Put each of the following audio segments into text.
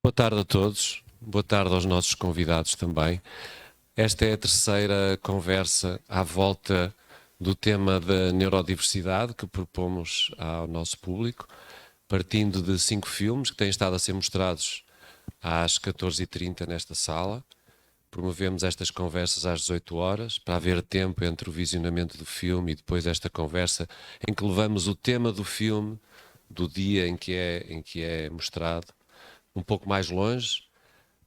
Boa tarde a todos, boa tarde aos nossos convidados também. Esta é a terceira conversa à volta do tema da neurodiversidade que propomos ao nosso público, partindo de 5 filmes que têm estado a ser mostrados às 14h30 nesta sala. Promovemos estas conversas às 18 horas para haver tempo entre o visionamento do filme e depois esta conversa em que levamos o tema do filme, do dia em que é mostrado, um pouco mais longe.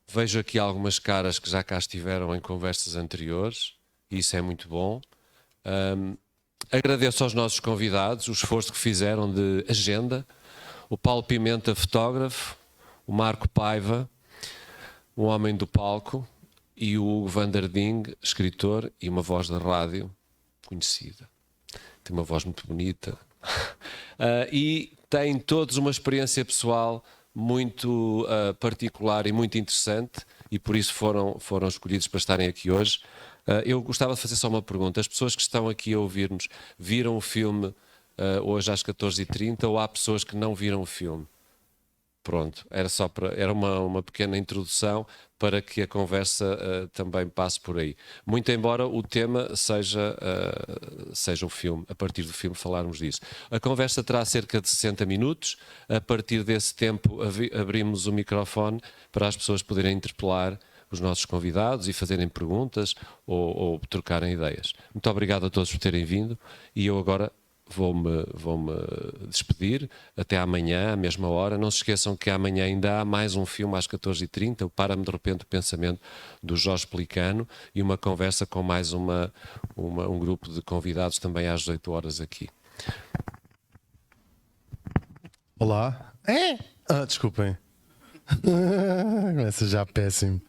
Vejo aqui algumas caras que já cá estiveram em conversas anteriores e isso é muito bom. Agradeço aos nossos convidados o esforço que fizeram de agenda. O Paulo Pimenta, fotógrafo, o Marco Paiva, um homem do palco, e o Hugo van der Ding, escritor e uma voz da rádio conhecida. Tem uma voz muito bonita. E têm todos uma experiência pessoal muito particular e muito interessante, e por isso foram escolhidos para estarem aqui hoje. Eu gostava de fazer só uma pergunta. As pessoas que estão aqui a ouvir-nos viram o filme hoje às 14h30 ou há pessoas que não viram o filme? Pronto, era uma pequena introdução para que a conversa também passe por aí. Muito embora o tema seja o filme, a partir do filme falarmos disso. A conversa terá cerca de 60 minutos. A partir desse tempo abrimos o microfone para as pessoas poderem interpelar os nossos convidados e fazerem perguntas ou trocarem ideias. Muito obrigado a todos por terem vindo e eu agora vou-me despedir. Até amanhã, à mesma hora. Não se esqueçam que amanhã ainda há mais um filme às 14h30, o Para-me de Repente o Pensamento, do Jorge Pelicano, e uma conversa com mais um grupo de convidados também às 18 horas aqui. Olá. Desculpem. Começa já péssimo.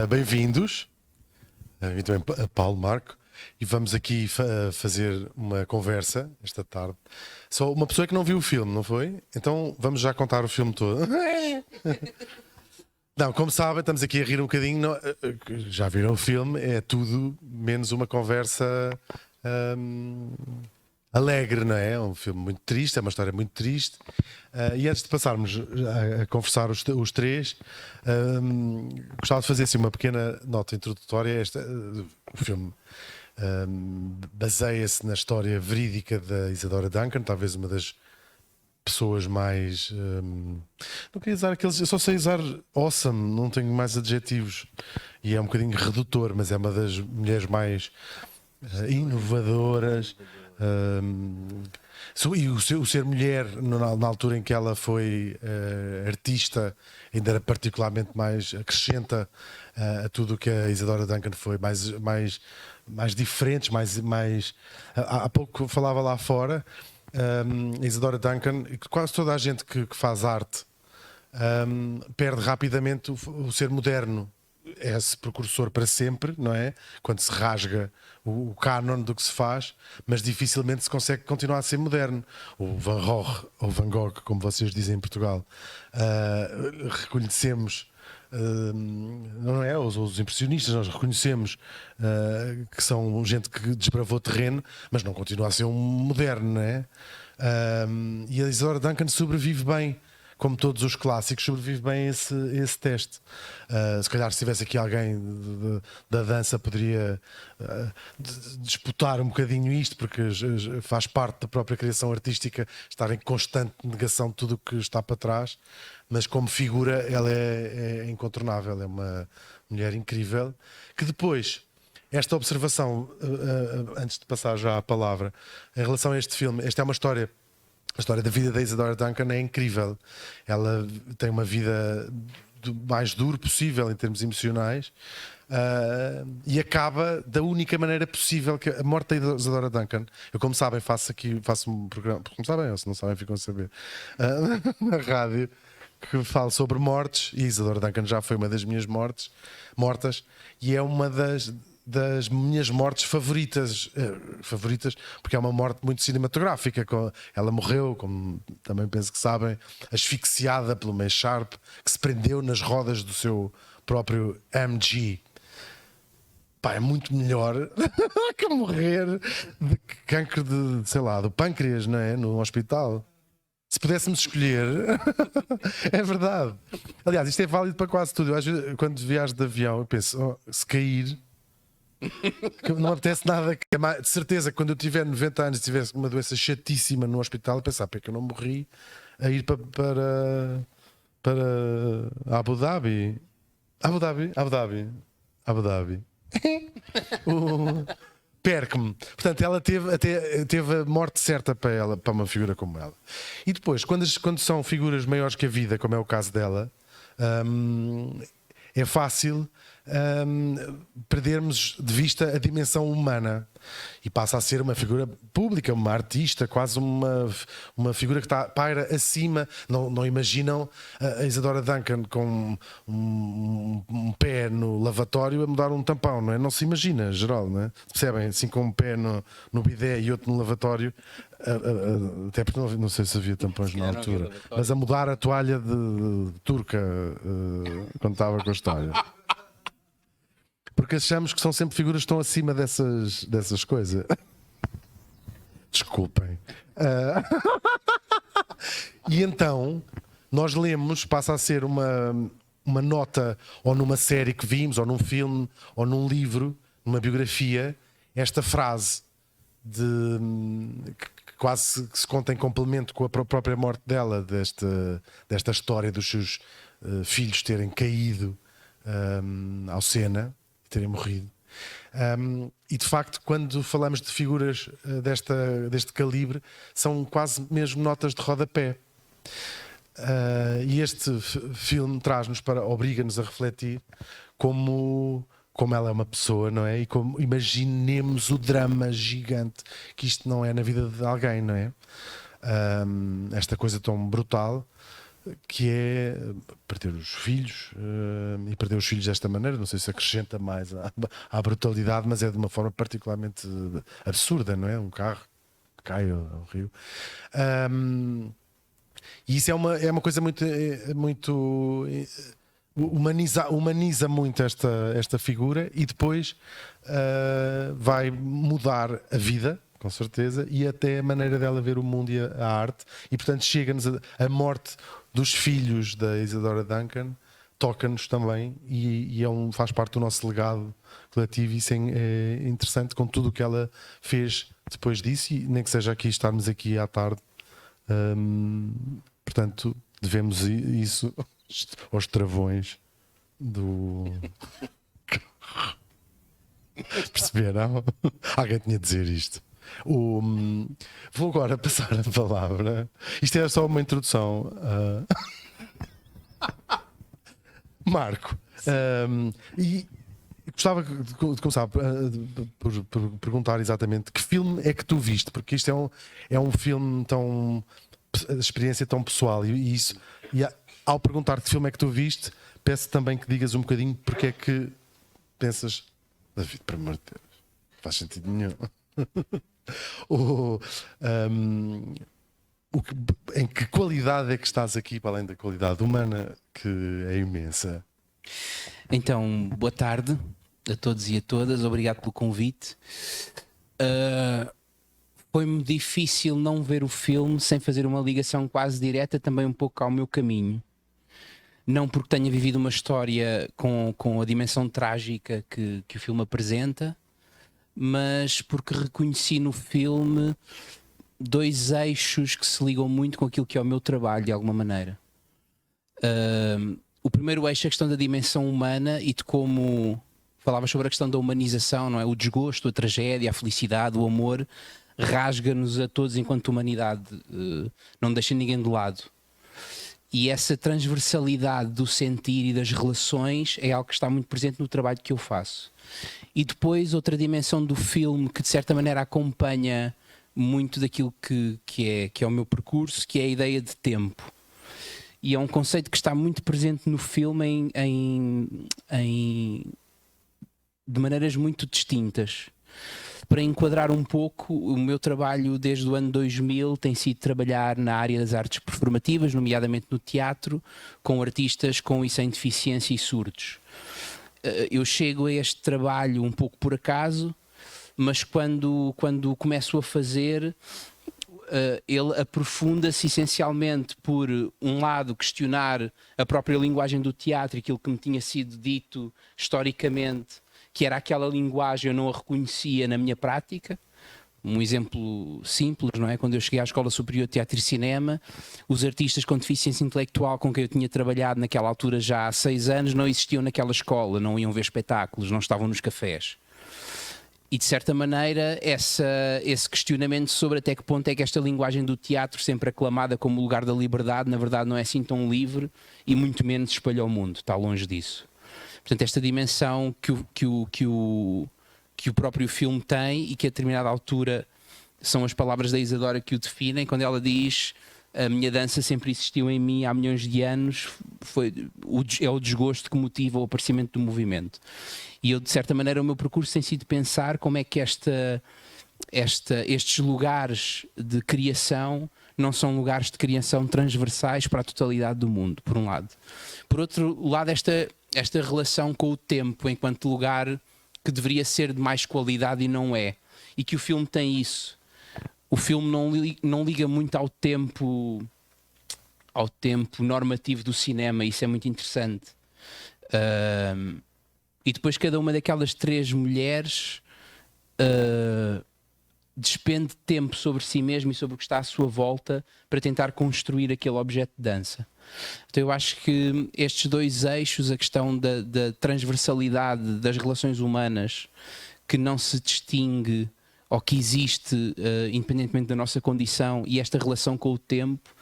Bem-vindos. Muito bem, Paulo, Marco. E vamos aqui fazer uma conversa esta tarde. Só uma pessoa que não viu o filme, não foi? Então vamos já contar o filme todo. Não, como sabem, estamos aqui a rir um bocadinho. Não, já viram o filme? É tudo menos uma conversa alegre, não é? É um filme muito triste, é uma história muito triste. E antes de passarmos a conversar os três, gostava de fazer assim uma pequena nota introdutória. O filme baseia-se na história verídica da Isadora Duncan, talvez uma das pessoas mais não queria usar aqueles, eu só sei usar awesome, não tenho mais adjetivos e é um bocadinho redutor, mas é uma das mulheres mais inovadoras, e o ser mulher na altura em que ela foi artista ainda era particularmente mais, acrescenta a tudo o que a Isadora Duncan foi, mais diferentes, mais há pouco falava lá fora, Isadora Duncan, quase toda a gente que faz arte perde rapidamente o ser moderno. É esse precursor para sempre, não é? Quando se rasga o cânon do que se faz, mas dificilmente se consegue continuar a ser moderno. O Van Gogh, ou Van Gogh, como vocês dizem em Portugal, reconhecemos, não é? Os impressionistas, nós reconhecemos que são gente que desbravou terreno, mas não continua a ser um moderno, não é? E a Isadora Duncan sobrevive bem, como todos os clássicos, sobrevive bem esse teste. Se calhar se tivesse aqui alguém da dança poderia disputar um bocadinho isto, porque faz parte da própria criação artística estar em constante negação de tudo o que está para trás, mas como figura ela é incontornável, é uma mulher incrível, que depois, esta observação, antes de passar já a palavra, em relação a este filme, esta é uma história. A história da vida da Isadora Duncan é incrível. Ela tem uma vida do mais duro possível em termos emocionais e acaba da única maneira possível, que a morte da Isadora Duncan. Eu, como sabem, faço um programa, como sabem, ou se não sabem ficam a saber, na rádio, que falo sobre mortes, e a Isadora Duncan já foi uma das minhas mortas, e é uma das minhas mortes favoritas, porque é uma morte muito cinematográfica. Ela morreu, como também penso que sabem, asfixiada pelo May Sharp, que se prendeu nas rodas do seu próprio MG. Pá, é muito melhor que morrer de cancro do pâncreas, não é? No hospital. Se pudéssemos escolher, é verdade. Aliás, isto é válido para quase tudo. Eu, às vezes, quando viajo de avião, eu penso, se cair, que não me apetece nada. De certeza, quando eu tiver 90 anos e tivesse uma doença chatíssima no hospital, pensar, porque eu não morri a ir para Abu Dhabi. Abu Dhabi. Perco-me. Portanto, ela teve a morte certa para ela, para uma figura como ela. E depois, quando são figuras maiores que a vida, como é o caso dela, é fácil perdermos de vista a dimensão humana e passa a ser uma figura pública, uma artista, quase uma figura que paira acima. Não imaginam a Isadora Duncan com um pé no lavatório a mudar um tampão, não é? Não se imagina, geral, não é? Percebem? Assim, com um pé no bidé e outro no lavatório, até porque não sei se havia tampões na altura, mas a mudar a toalha de turca quando estava com a história. Porque achamos que são sempre figuras que estão acima dessas coisas. Desculpem. E então, nós lemos, passa a ser uma nota, ou numa série que vimos, ou num filme, ou num livro, numa biografia, esta frase que quase que se conta em complemento com a própria morte dela, desta história dos seus filhos terem caído ao Sena, terem morrido. E de facto, quando falamos de figuras deste calibre, são quase mesmo notas de rodapé. E este filme obriga-nos a refletir como ela é uma pessoa, não é? E como imaginemos o drama gigante que isto não é na vida de alguém, não é? Esta coisa tão brutal que é perder os filhos e perder os filhos desta maneira. Não sei se acrescenta mais à brutalidade, mas é de uma forma particularmente absurda, não é? Um carro que cai ao rio. E isso é uma coisa muito humaniza muito esta figura e depois vai mudar a vida, com certeza, e até a maneira dela ver o mundo e a arte. E portanto chega-nos a morte dos filhos da Isadora Duncan, toca-nos também e faz parte do nosso legado coletivo. E isso é interessante, com tudo o que ela fez depois disso, e nem que seja estarmos aqui à tarde. Portanto, devemos isso aos travões do... Perceberam? Alguém tinha de dizer isto. Vou agora passar a palavra. Isto é só uma introdução. Marco. E gostava de começar por perguntar exatamente que filme é que tu viste, porque isto é um filme tão... experiência tão pessoal e ao perguntar que filme é que tu viste, peço também que digas um bocadinho porque é que pensas, David, para amor de Deus, não faz sentido nenhum. Em que qualidade é que estás aqui, para além da qualidade humana, que é imensa? Então, boa tarde a todos e a todas, obrigado pelo convite. Foi-me difícil não ver o filme sem fazer uma ligação quase direta também um pouco ao meu caminho. Não porque tenha vivido uma história com a dimensão trágica que o filme apresenta, mas porque reconheci no filme dois eixos que se ligam muito com aquilo que é o meu trabalho, de alguma maneira. O primeiro eixo é a questão da dimensão humana e de como falavas sobre a questão da humanização, não é? O desgosto, a tragédia, a felicidade, o amor rasga-nos a todos enquanto humanidade, não deixa ninguém de lado. E essa transversalidade do sentir e das relações é algo que está muito presente no trabalho que eu faço. E depois outra dimensão do filme que de certa maneira acompanha muito daquilo que é o meu percurso, que é a ideia de tempo. E é um conceito que está muito presente no filme de maneiras muito distintas. Para enquadrar um pouco, o meu trabalho desde o ano 2000 tem sido trabalhar na área das artes performativas, nomeadamente no teatro, com artistas com e sem deficiência e surdos. Eu chego a este trabalho um pouco por acaso, mas quando começo a fazer, ele aprofunda-se essencialmente por um lado questionar a própria linguagem do teatro, aquilo que me tinha sido dito historicamente, que era aquela linguagem eu não a reconhecia na minha prática. Um exemplo simples, não é? Quando eu cheguei à Escola Superior de Teatro e Cinema, os artistas com deficiência intelectual com quem eu tinha trabalhado naquela altura já há 6 anos não existiam naquela escola, não iam ver espetáculos, não estavam nos cafés. E de certa maneira esse questionamento sobre até que ponto é que esta linguagem do teatro, sempre aclamada como o lugar da liberdade, na verdade não é assim tão livre e muito menos espalha ao mundo, está longe disso. Portanto, esta dimensão que o próprio filme tem e que a determinada altura são as palavras da Isadora que o definem, quando ela diz a minha dança sempre existiu em mim há milhões de anos, é o desgosto que motiva o aparecimento do movimento. E eu, de certa maneira, o meu percurso tem sido pensar como é que estes lugares de criação não são lugares de criação transversais para a totalidade do mundo, por um lado. Por outro lado, esta relação com o tempo enquanto lugar que deveria ser de mais qualidade e não é. E que o filme tem isso. O filme não liga muito ao tempo normativo do cinema, isso é muito interessante. E depois cada uma daquelas 3 mulheres despende tempo sobre si mesma e sobre o que está à sua volta para tentar construir aquele objeto de dança. Então eu acho que estes 2 eixos, a questão da transversalidade das relações humanas, que não se distingue ou que existe independentemente da nossa condição, e esta relação com o tempo,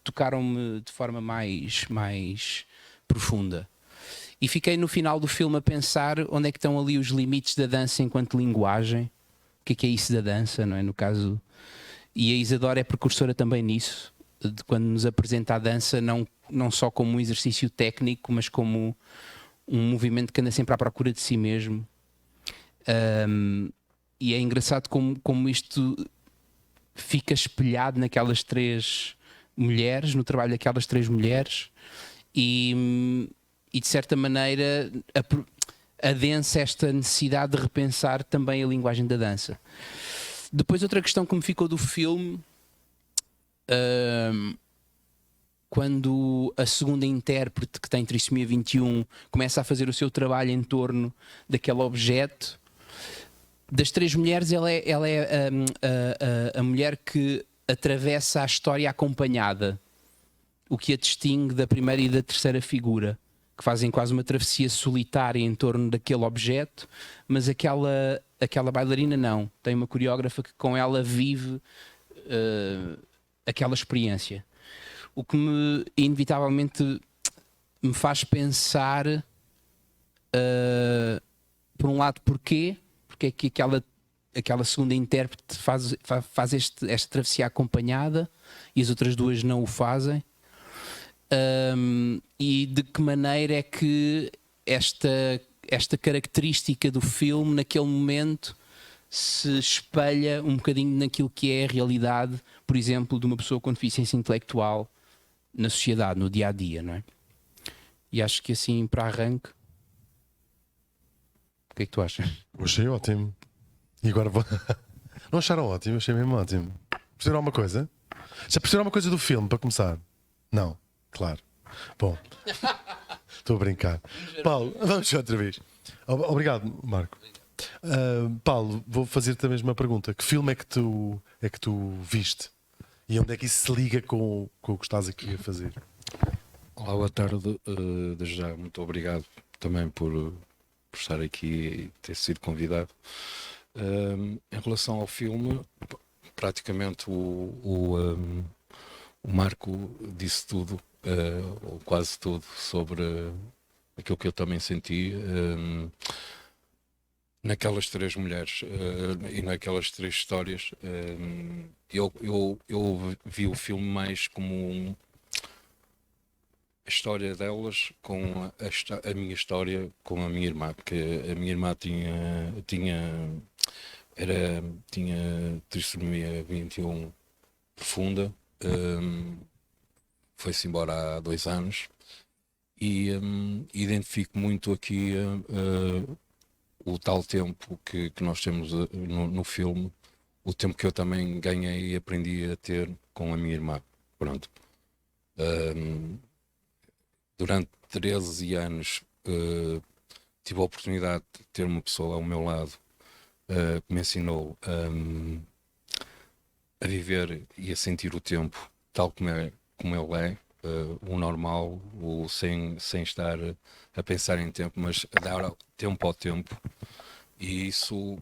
tocaram-me de forma mais profunda. E fiquei no final do filme a pensar onde é que estão ali os limites da dança enquanto linguagem. O que é isso da dança, não é? No caso, e a Isadora é precursora também nisso, de quando nos apresenta a dança não só como um exercício técnico, mas como um movimento que anda sempre à procura de si mesmo. E é engraçado como isto fica espelhado naquelas 3 mulheres, no trabalho daquelas 3 mulheres, e de certa maneira adensa esta necessidade de repensar também a linguagem da dança. Depois, outra questão que me ficou do filme, quando a segunda intérprete, que tem trissomia 21, começa a fazer o seu trabalho em torno daquele objeto, das 3 mulheres, ela é a mulher que atravessa a história acompanhada, o que a distingue da primeira e da terceira figura, que fazem quase uma travessia solitária em torno daquele objeto, mas aquela bailarina não. Tem uma coreógrafa que com ela vive aquela experiência. O que inevitavelmente me faz pensar, por um lado, porque é que aquela segunda intérprete faz esta travessia acompanhada e as outras 2 não o fazem. E de que maneira é que esta característica do filme naquele momento se espelha um bocadinho naquilo que é a realidade, por exemplo, de uma pessoa com deficiência intelectual na sociedade, no dia a dia, não é? E acho que assim, para arranque, o que é que tu achas? Eu achei ótimo. E agora vou. Não acharam ótimo? Eu achei mesmo ótimo. Perceberam alguma coisa? Já perceberam alguma coisa do filme, para começar? Não, claro. Bom, estou a brincar. Paulo, vamos outra vez. Obrigado, Marco. Paulo, vou fazer-te a mesma pergunta. Que filme é que tu viste? E onde é que isso se liga com o que estás aqui a fazer? Olá, boa tarde. Desde já, muito obrigado também por estar aqui e ter sido convidado. Em relação ao filme, praticamente o Marco disse tudo, ou quase tudo, sobre aquilo que eu também senti naquelas 3 mulheres e naquelas 3 histórias. Eu vi o filme mais como a história delas com a minha história com a minha irmã, porque a minha irmã tinha trissomia 21 profunda, foi-se embora há 2 anos e identifico muito aqui o tal tempo que nós temos no filme, o tempo que eu também ganhei e aprendi a ter com a minha irmã. Pronto. Ahm, Durante 13 anos tive a oportunidade de ter uma pessoa ao meu lado que me ensinou a viver e a sentir o tempo tal como ele é, o normal, sem estar a pensar em tempo, mas a dar tempo ao tempo. E isso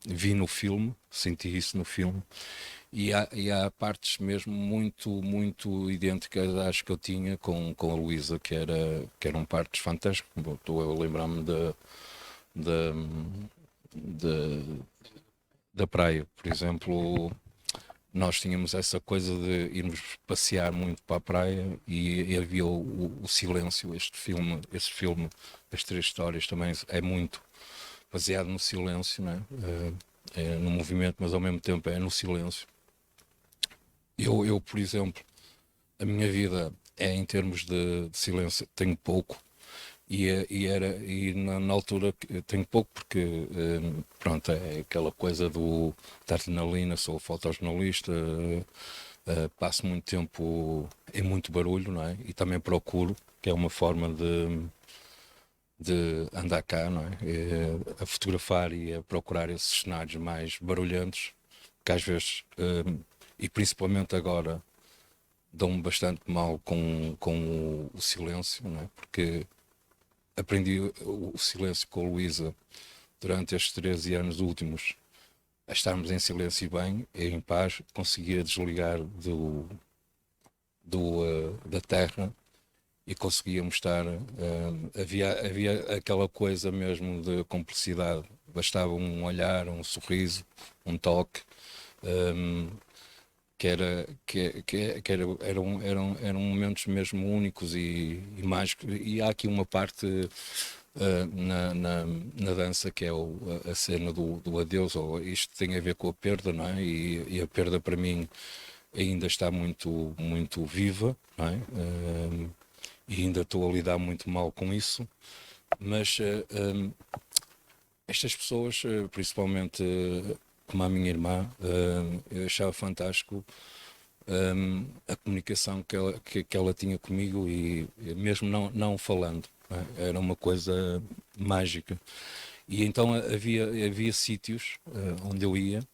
vi no filme, senti isso no filme. E há partes mesmo muito idênticas às que eu tinha com a Luísa, que eram partes fantásticas. Estou a lembrar-me da, da, da praia, por exemplo. Nós tínhamos essa coisa de irmos passear muito para a praia e havia o silêncio. Esse filme, as três histórias, também é muito baseado no silêncio, né? É no movimento, mas ao mesmo tempo é no silêncio. Eu, por exemplo, a minha vida é em termos de silêncio, tenho pouco. Na altura tenho pouco porque pronto, é aquela coisa da adrenalina, sou fotojornalista, passo muito tempo em muito barulho, não é? E também procuro, que é uma forma de andar cá, não é? A fotografar e a procurar esses cenários mais barulhentos, que às vezes, e principalmente agora, dão-me bastante mal com o silêncio, não é? Porque aprendi o silêncio com a Luísa durante estes 13 anos últimos, a estarmos em silêncio e bem, e em paz, conseguia desligar da terra e conseguíamos estar. Havia aquela coisa mesmo de cumplicidade, bastava um olhar, um sorriso, um toque. Que era, que era, eram momentos mesmo únicos e mágicos. E há aqui uma parte na dança que é a cena do adeus, ou isto tem a ver com a perda, não é? E a perda para mim ainda está muito viva, não é? E ainda estou a lidar muito mal com isso, mas estas pessoas, principalmente como a minha irmã, eu achava fantástico a comunicação que ela tinha comigo e mesmo não falando, não é? Era uma coisa mágica. E então havia sítios onde eu ia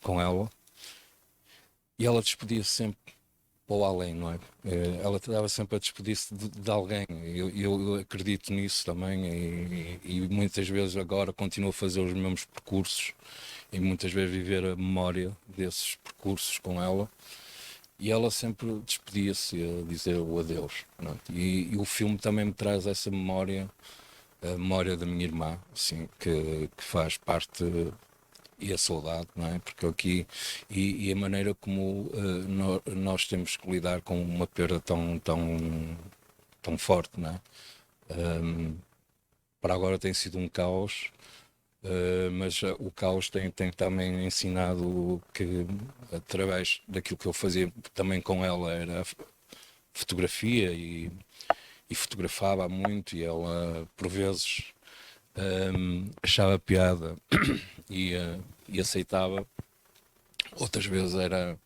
com ela e ela despedia-se sempre para o além, não é? Ela estava sempre a despedir-se de alguém. Eu acredito nisso também e muitas vezes agora continuo a fazer os mesmos percursos e muitas vezes viver a memória desses percursos com ela. E ela sempre despedia-se a dizer o adeus, não é? E o filme também me traz essa memória, a memória da minha irmã, assim, que faz parte, e a saudade, não é? Porque aqui, e a maneira como nós temos que lidar com uma perda tão forte, não é? Para agora tem sido um caos, mas o caos tem também ensinado que, através daquilo que eu fazia também com ela, era fotografia e fotografava muito, e ela, por vezes, achava piada e aceitava. Outras vezes era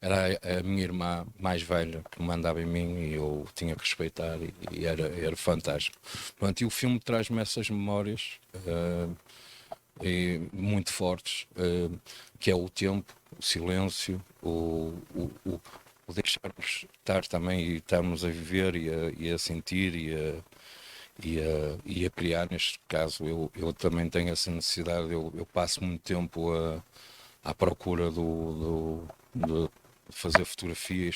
a minha irmã mais velha que mandava em mim e eu tinha que respeitar, e era fantástico. Pronto, e o filme traz-me essas memórias muito fortes, que é o tempo, o silêncio, o deixarmos estar também e estarmos a viver e a sentir e a criar. Neste caso eu também tenho essa necessidade. Eu passo muito tempo à procura de fazer fotografia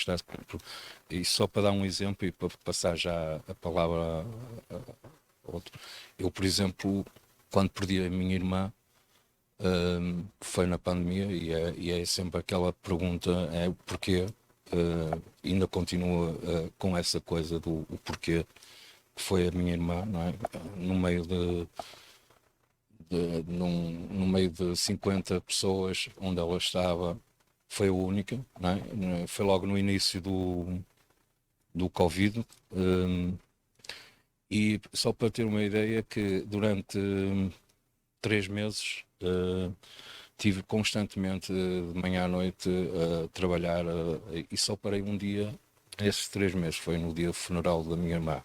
e só para dar um exemplo e para passar já a palavra a outro. Eu, por exemplo, quando perdi a minha irmã, foi na pandemia, e é sempre aquela pergunta, é o porquê. Ainda continua com essa coisa do o porquê, que foi a minha irmã, não é? No meio no meio de 50 pessoas onde ela estava, foi a única, não é? Foi logo no início do Covid. E só para ter uma ideia, que durante 3 meses tive constantemente de manhã à noite a trabalhar e só parei um dia, esses 3 meses, foi no dia do funeral da minha irmã.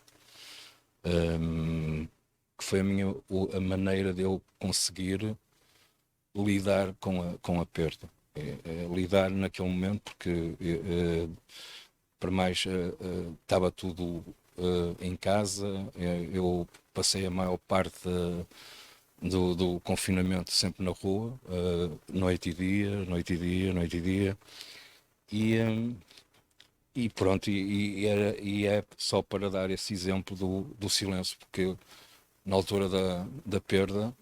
Que foi a maneira de eu conseguir lidar com a perda. Lidar naquele momento, porque para mais estava tudo em casa, eu passei a maior parte do confinamento sempre na rua, noite e dia, noite e dia, noite e dia, e pronto, e é só para dar esse exemplo do silêncio, porque na altura da perda,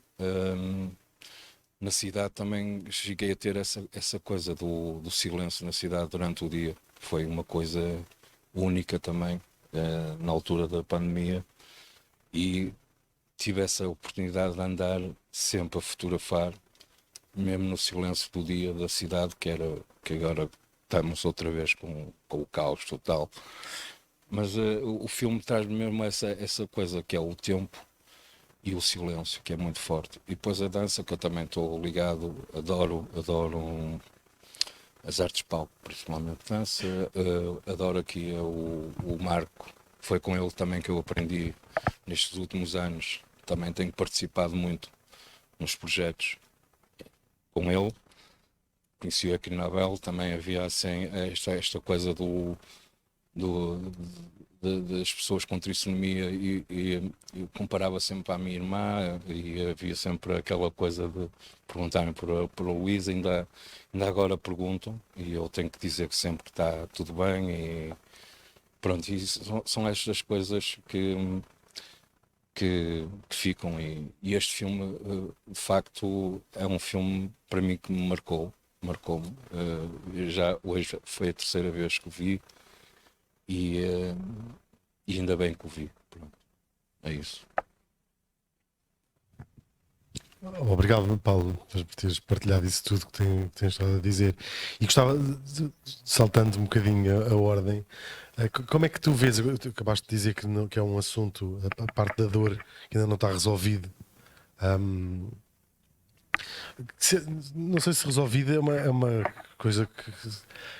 na cidade também cheguei a ter essa coisa do silêncio na cidade durante o dia. Foi uma coisa única também, na altura da pandemia, e tive essa oportunidade de andar sempre a fotografar, mesmo no silêncio do dia da cidade, que agora estamos outra vez com o caos total. Mas o filme traz mesmo essa coisa que é o tempo e o silêncio, que é muito forte. E depois a dança, que eu também estou ligado, adoro as artes de palco, principalmente dança, adoro aqui o Marco, foi com ele também que eu aprendi nestes últimos anos, também tenho participado muito nos projetos com ele, conheci aqui na Abel, também havia assim esta coisa das pessoas com trissomia e eu comparava sempre à minha irmã e havia sempre aquela coisa de perguntarem por a Luísa, ainda agora perguntam e eu tenho que dizer que sempre que está tudo bem e pronto, e são estas coisas que ficam e este filme de facto é um filme para mim que me marcou-me, já hoje foi a 3ª vez que o vi e ainda bem que o vi. Pronto. É isso. Obrigado, Paulo, por teres partilhado isso tudo que tens estado a dizer. E gostava, saltando um bocadinho a ordem, como é que tu vês, tu acabaste de dizer que é um assunto, a parte da dor que ainda não está resolvido. Não sei se resolvida é uma coisa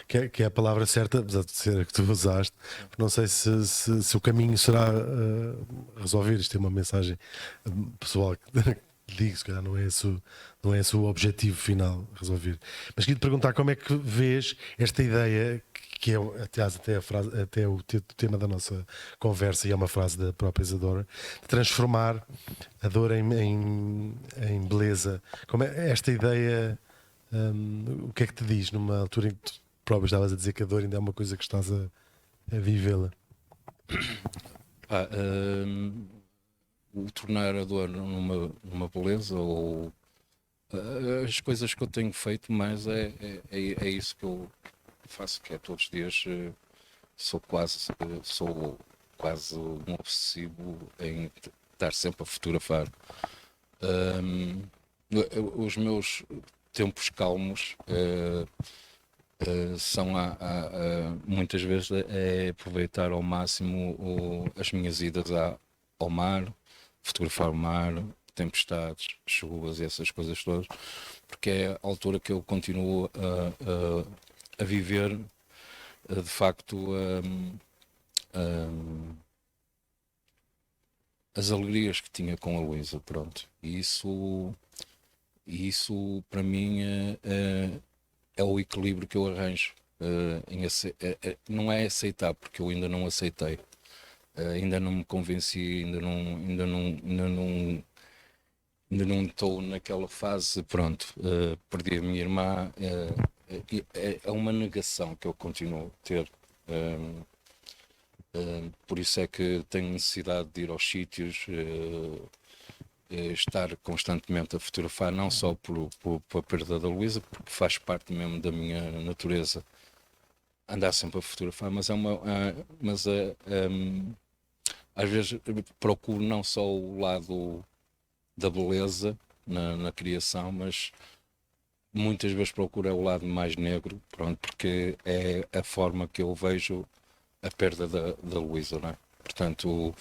que é a palavra certa, apesar de ser a que tu usaste. Não sei se o caminho será resolver. Isto é uma mensagem pessoal que digo, se calhar não é esse o objetivo final, resolver. Mas queria te perguntar como é que vês esta ideia, que é, aliás, até o tema da nossa conversa, e é uma frase da própria Isadora, de transformar a dor em beleza. Como é esta ideia, o que é que te diz numa altura em que tu próprio estavas a dizer que a dor ainda é uma coisa que estás a vivê-la? O tornar a dor numa beleza, ou as coisas que eu tenho feito mais é isso que eu faço, que é todos os dias sou quase um obsessivo em estar sempre a fotografar. Os meus tempos calmos são muitas vezes aproveitar ao máximo as minhas idas ao mar, fotografar o mar, tempestades, chuvas e essas coisas todas, porque é a altura que eu continuo a viver de facto as alegrias que tinha com a Luísa, pronto. E isso para mim é o equilíbrio que eu arranjo. Não é aceitar, porque eu ainda não aceitei. Ainda não me convenci, ainda não estou naquela fase, pronto, perdi a minha irmã, é uma negação que eu continuo a ter, por isso é que tenho necessidade de ir aos sítios, estar constantemente a fotografar, não só por a perda da Luísa, porque faz parte mesmo da minha natureza andar sempre a fotografar, mas às vezes procuro não só o lado da beleza na criação, mas muitas vezes procuro o lado mais negro, pronto, porque é a forma que eu vejo a perda da Luísa, não é? Portanto,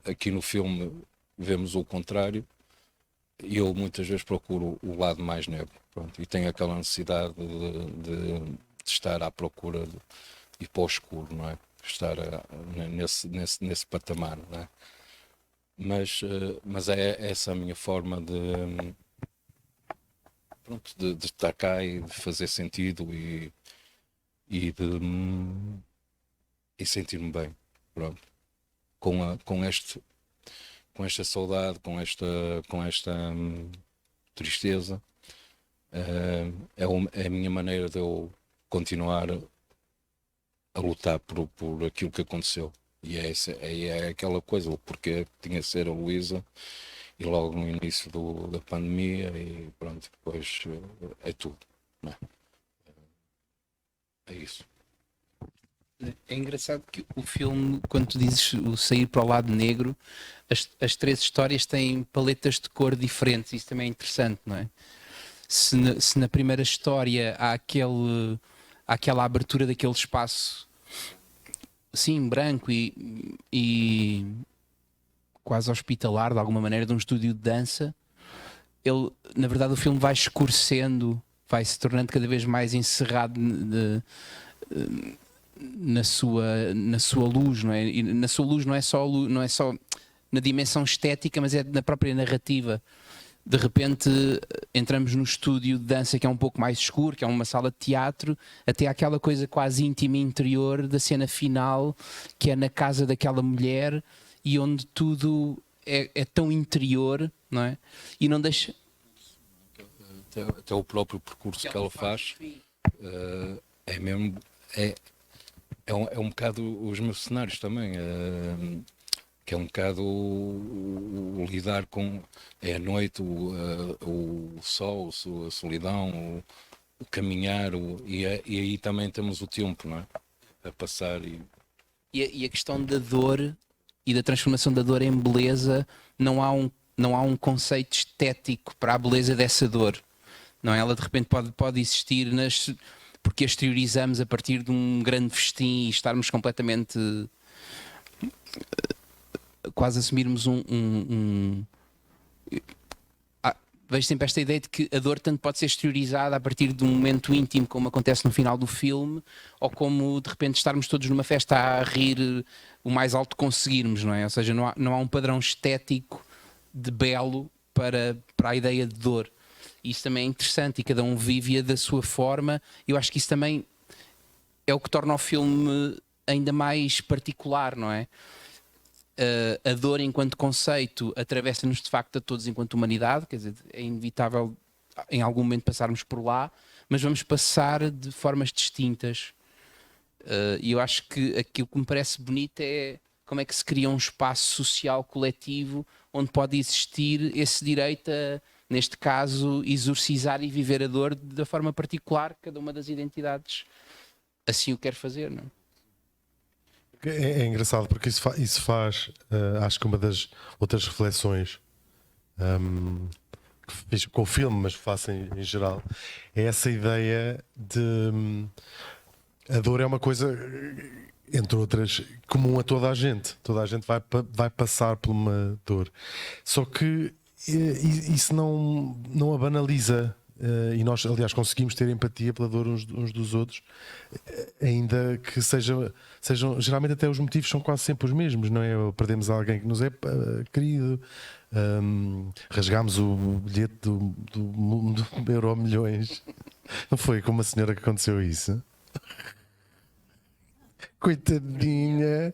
aqui no filme vemos o contrário, eu muitas vezes procuro o lado mais negro, pronto, e tenho aquela necessidade de estar à procura de ir para o escuro, não é? Estar nesse patamar, não é? Mas é essa a minha forma pronto, de estar cá e de fazer sentido e sentir-me bem, pronto, com esta saudade, com esta tristeza. É a minha maneira de eu continuar a lutar por aquilo que aconteceu. E é aquela coisa, o porquê tinha de ser a Luísa, e logo no início da pandemia, e pronto, depois é tudo, não é? É isso. É engraçado que o filme, quando tu dizes o sair para o lado negro, as três histórias têm paletas de cor diferentes. Isso também é interessante, não é? Se na primeira história há aquela abertura daquele espaço, sim, branco e quase hospitalar, de alguma maneira, de um estúdio de dança, na verdade o filme vai escurecendo, vai se tornando cada vez mais encerrado na sua luz, não é? E na sua luz não é só na dimensão estética, mas é na própria narrativa. De repente entramos no estúdio de dança, que é um pouco mais escuro, que é uma sala de teatro, até aquela coisa quase íntima e interior da cena final, que é na casa daquela mulher, e onde tudo é tão interior, não é? E não deixa... Até o próprio percurso que ela faz é mesmo... É um bocado os meus cenários também, que é um bocado o lidar com a noite, o sol, a solidão, o caminhar, e aí também temos o tempo, não é? A passar. E a questão da dor e da transformação da dor em beleza, não há um conceito estético para a beleza dessa dor, não é? Ela de repente pode existir porque a exteriorizamos a partir de um grande festim e estarmos completamente quase assumirmos vejo sempre esta ideia de que a dor tanto pode ser exteriorizada a partir de um momento íntimo, como acontece no final do filme, ou como de repente estarmos todos numa festa a rir o mais alto que conseguirmos, não é? Ou seja, não há um padrão estético de belo para a ideia de dor. Isso também é interessante e cada um vive-a da sua forma. Eu acho que isso também é o que torna o filme ainda mais particular, não é? A dor enquanto conceito atravessa-nos de facto a todos enquanto humanidade, quer dizer, é inevitável em algum momento passarmos por lá, mas vamos passar de formas distintas. E eu acho que aquilo que me parece bonito é como é que se cria um espaço social coletivo onde pode existir esse direito a, neste caso, exorcizar e viver a dor da forma particular que cada uma das identidades assim o quer fazer, não é? É engraçado porque isso faz, acho que uma das outras reflexões que fiz com o filme, mas faço em geral, é essa ideia de a dor é uma coisa, entre outras, comum a toda a gente. Toda a gente vai passar por uma dor. Só que isso não a banaliza. E nós, aliás, conseguimos ter empatia pela dor uns dos outros, ainda que sejam geralmente até os motivos são quase sempre os mesmos, não é? Perdemos alguém que nos é querido, rasgámos o bilhete do Euro Milhões. Não foi com uma senhora que aconteceu isso? Coitadinha.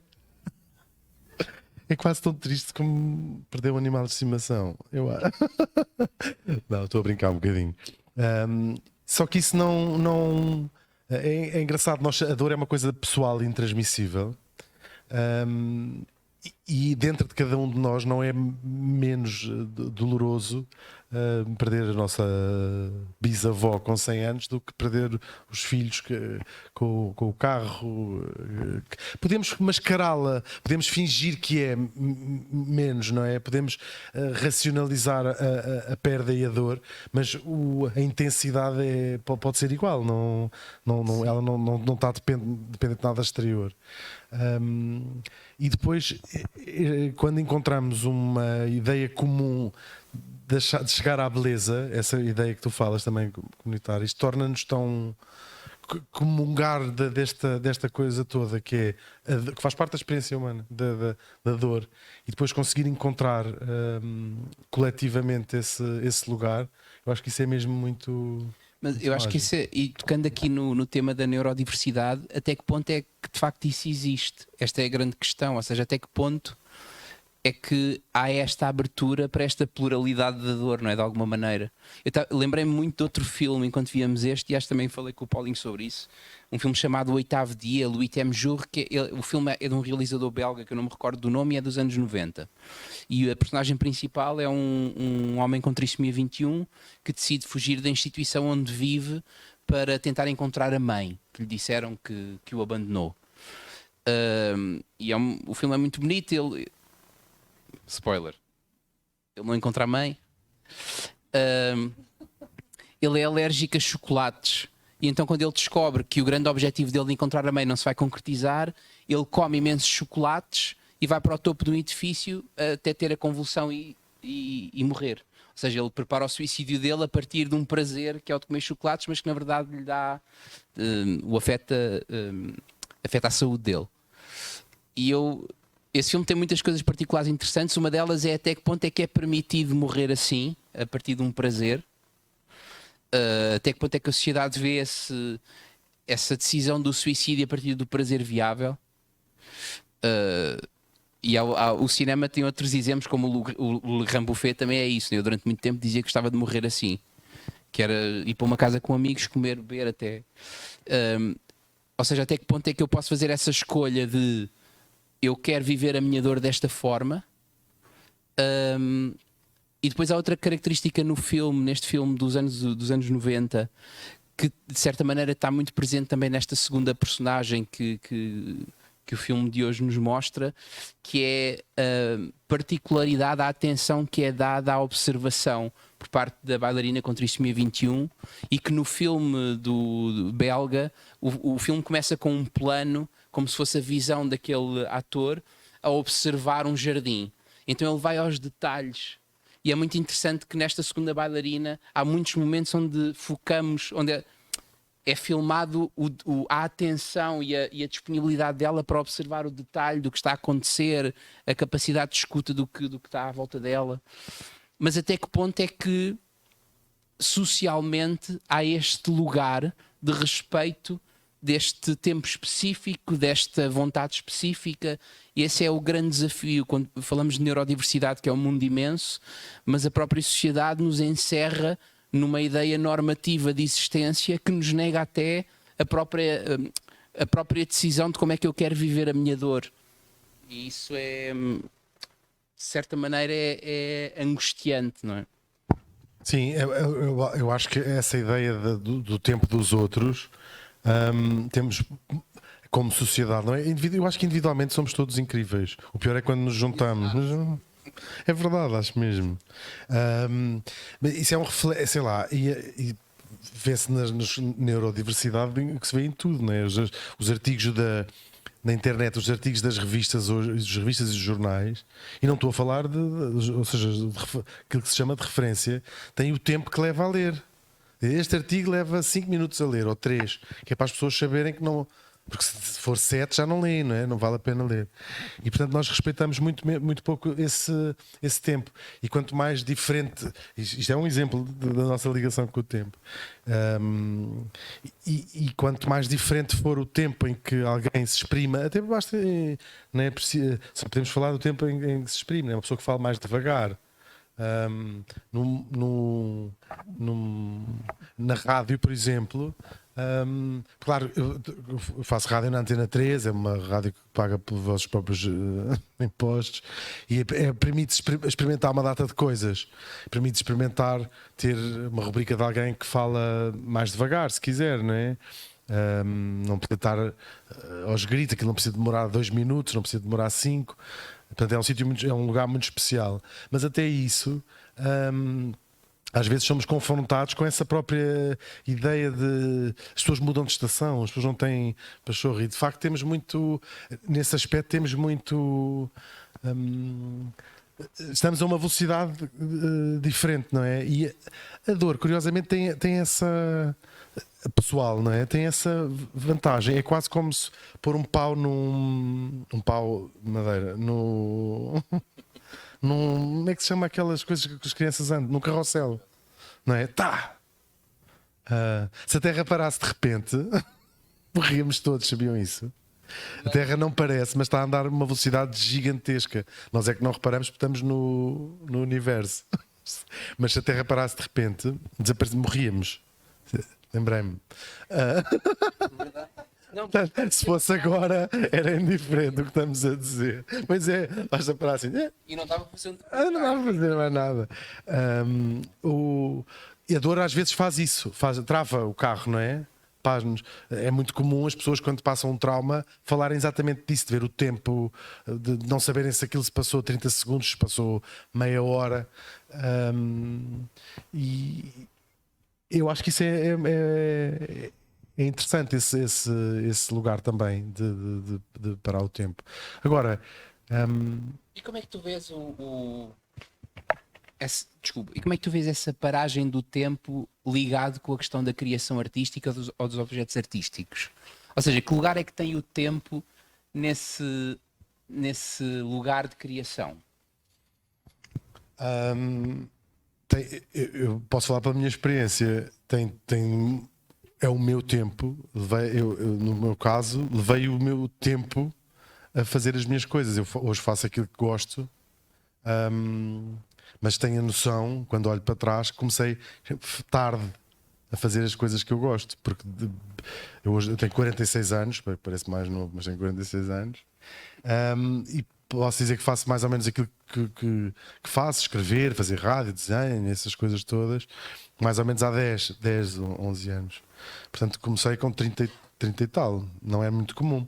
É quase tão triste como perder um animal de estimação. Não, estou a brincar um bocadinho. Só que isso não é engraçado. A dor é uma coisa pessoal e intransmissível. E dentro de cada um de nós não é menos doloroso perder a nossa bisavó com 100 anos do que perder os filhos com o carro. Podemos mascará-la, podemos fingir que é menos, não é? Podemos racionalizar a perda e a dor, mas a intensidade pode ser igual, ela não está dependente de nada exterior. E depois, quando encontramos uma ideia comum de chegar à beleza, essa ideia que tu falas também comunitária, isto torna-nos tão comungar desta coisa toda que que faz parte da experiência humana, da dor, e depois conseguir encontrar coletivamente esse lugar. Eu acho que isso é mesmo muito. Mas eu acho que isso é, e tocando aqui no tema da neurodiversidade, até que ponto é que de facto isso existe? Esta é a grande questão, ou seja, até que ponto é que há esta abertura para esta pluralidade da dor, não é? De alguma maneira. Lembrei-me muito de outro filme enquanto víamos este, e acho que também falei com o Paulinho sobre isso. Um filme chamado O Oitavo Dia, Louis Temjour, que o filme é de um realizador belga que eu não me recordo do nome, e é dos anos 90. E a personagem principal é um homem com trissomia 21 que decide fugir da instituição onde vive para tentar encontrar a mãe, que lhe disseram que o abandonou. O filme é muito bonito. Spoiler, ele não encontra a mãe. Ele é alérgico a chocolates, e então quando ele descobre que o grande objetivo dele de encontrar a mãe não se vai concretizar, ele come imensos chocolates e vai para o topo de um edifício até ter a convulsão e morrer. Ou seja, ele prepara o suicídio dele a partir de um prazer que é o de comer chocolates, mas que na verdade lhe dá afeta a saúde dele. Esse filme tem muitas coisas particulares interessantes. Uma delas é até que ponto é que é permitido morrer assim, a partir de um prazer. Até que ponto é que a sociedade vê essa decisão do suicídio a partir do prazer viável. O cinema tem outros exemplos, como o Le Grand Buffet também é isso. Eu durante muito tempo dizia que gostava de morrer assim, que era ir para uma casa com amigos, comer, beber até. Ou seja, até que ponto é que eu posso fazer essa escolha de eu quero viver a minha dor desta forma. E depois há outra característica neste filme dos anos 90, que de certa maneira está muito presente também nesta segunda personagem que o filme de hoje nos mostra, que é a particularidade, a atenção que é dada à observação por parte da bailarina com trissomia 21, e que no filme do belga o filme começa com um plano como se fosse a visão daquele ator a observar um jardim. Então ele vai aos detalhes. E é muito interessante que nesta segunda bailarina há muitos momentos onde focamos, onde é filmado a atenção e a disponibilidade dela para observar o detalhe do que está a acontecer, a capacidade de escuta do que está à volta dela. Mas até que ponto é que socialmente há este lugar de respeito deste tempo específico, desta vontade específica? E esse é o grande desafio quando falamos de neurodiversidade, que é um mundo imenso, mas a própria sociedade nos encerra numa ideia normativa de existência que nos nega até a própria decisão de como é que eu quero viver a minha dor. E isso de certa maneira é angustiante, não é? Sim, eu acho que essa ideia do tempo dos outros, temos como sociedade, não é? Eu acho que individualmente somos todos incríveis. O pior é quando nos juntamos. Mas, é verdade, acho mesmo. Mas isso é um reflexo, sei lá, e vê-se na neurodiversidade que se vê em tudo, não é? Os artigos na internet, os artigos das revistas e dos jornais, e não estou a falar ou seja, aquilo que se chama de referência, tem o tempo que leva a ler. Este artigo leva 5 minutos a ler, ou 3, que é para as pessoas saberem que não. Porque se for 7 já não lê, não é? Não vale a pena ler. E portanto nós respeitamos muito pouco esse tempo. E quanto mais diferente, isto é um exemplo da nossa ligação com o tempo, e quanto mais diferente for o tempo em que alguém se exprima, até basta, não é preciso, podemos falar do tempo em que se exprime, é uma pessoa que fala mais devagar. Na rádio, por exemplo, claro, eu faço rádio na Antena 3, é uma rádio que paga pelos vossos próprios impostos, e permite experimentar uma data de coisas, permite experimentar ter uma rubrica de alguém que fala mais devagar, se quiser, não é? Não precisa estar aos gritos, aquilo não precisa demorar 2 minutos, não precisa demorar 5. Portanto, é um lugar muito especial. Mas até isso, às vezes somos confrontados com essa própria ideia de as pessoas mudam de estação, as pessoas não têm pachorra. E de facto temos muito, nesse aspecto, temos muito estamos a uma velocidade diferente, não é? E a dor, curiosamente, tem essa pessoal, não é? Tem essa vantagem. É quase como se pôr um pau um pau de madeira como é que se chama aquelas coisas que as crianças andam? Num carrossel, não é? Tá! Se a Terra parasse de repente, morríamos todos, sabiam isso? A Terra não parece, mas está a andar a uma velocidade gigantesca. Nós é que não reparamos porque estamos no universo. Mas se a Terra parasse de repente, morríamos. Lembrei-me. Se fosse agora, era indiferente o que estamos a dizer. Mas basta parar assim. E não estava a fazer Não dá para fazer mais nada. E a dor às vezes faz isso, trava o carro, não é? É muito comum as pessoas, quando passam um trauma, falarem exatamente disso, de ver o tempo, de não saberem se aquilo se passou 30 segundos, se passou meia hora. E eu acho que isso é interessante, esse lugar também de parar o tempo. Agora. E como é que tu vês desculpa, e como é que tu vês essa paragem do tempo ligado com a questão da criação artística ou dos objetos artísticos? Ou seja, que lugar é que tem o tempo nesse lugar de criação? Eu posso falar pela minha experiência. É o meu tempo. No meu caso, levei o meu tempo a fazer as minhas coisas. Eu hoje faço aquilo que gosto. Mas tenho a noção, quando olho para trás, comecei tarde a fazer as coisas que eu gosto, porque eu tenho 46 anos, parece mais novo, mas tenho 46 anos, e posso dizer que faço mais ou menos aquilo que faço, escrever, fazer rádio, desenho, essas coisas todas, mais ou menos há 10, 11 anos. Portanto, comecei com 30 e tal, não é muito comum.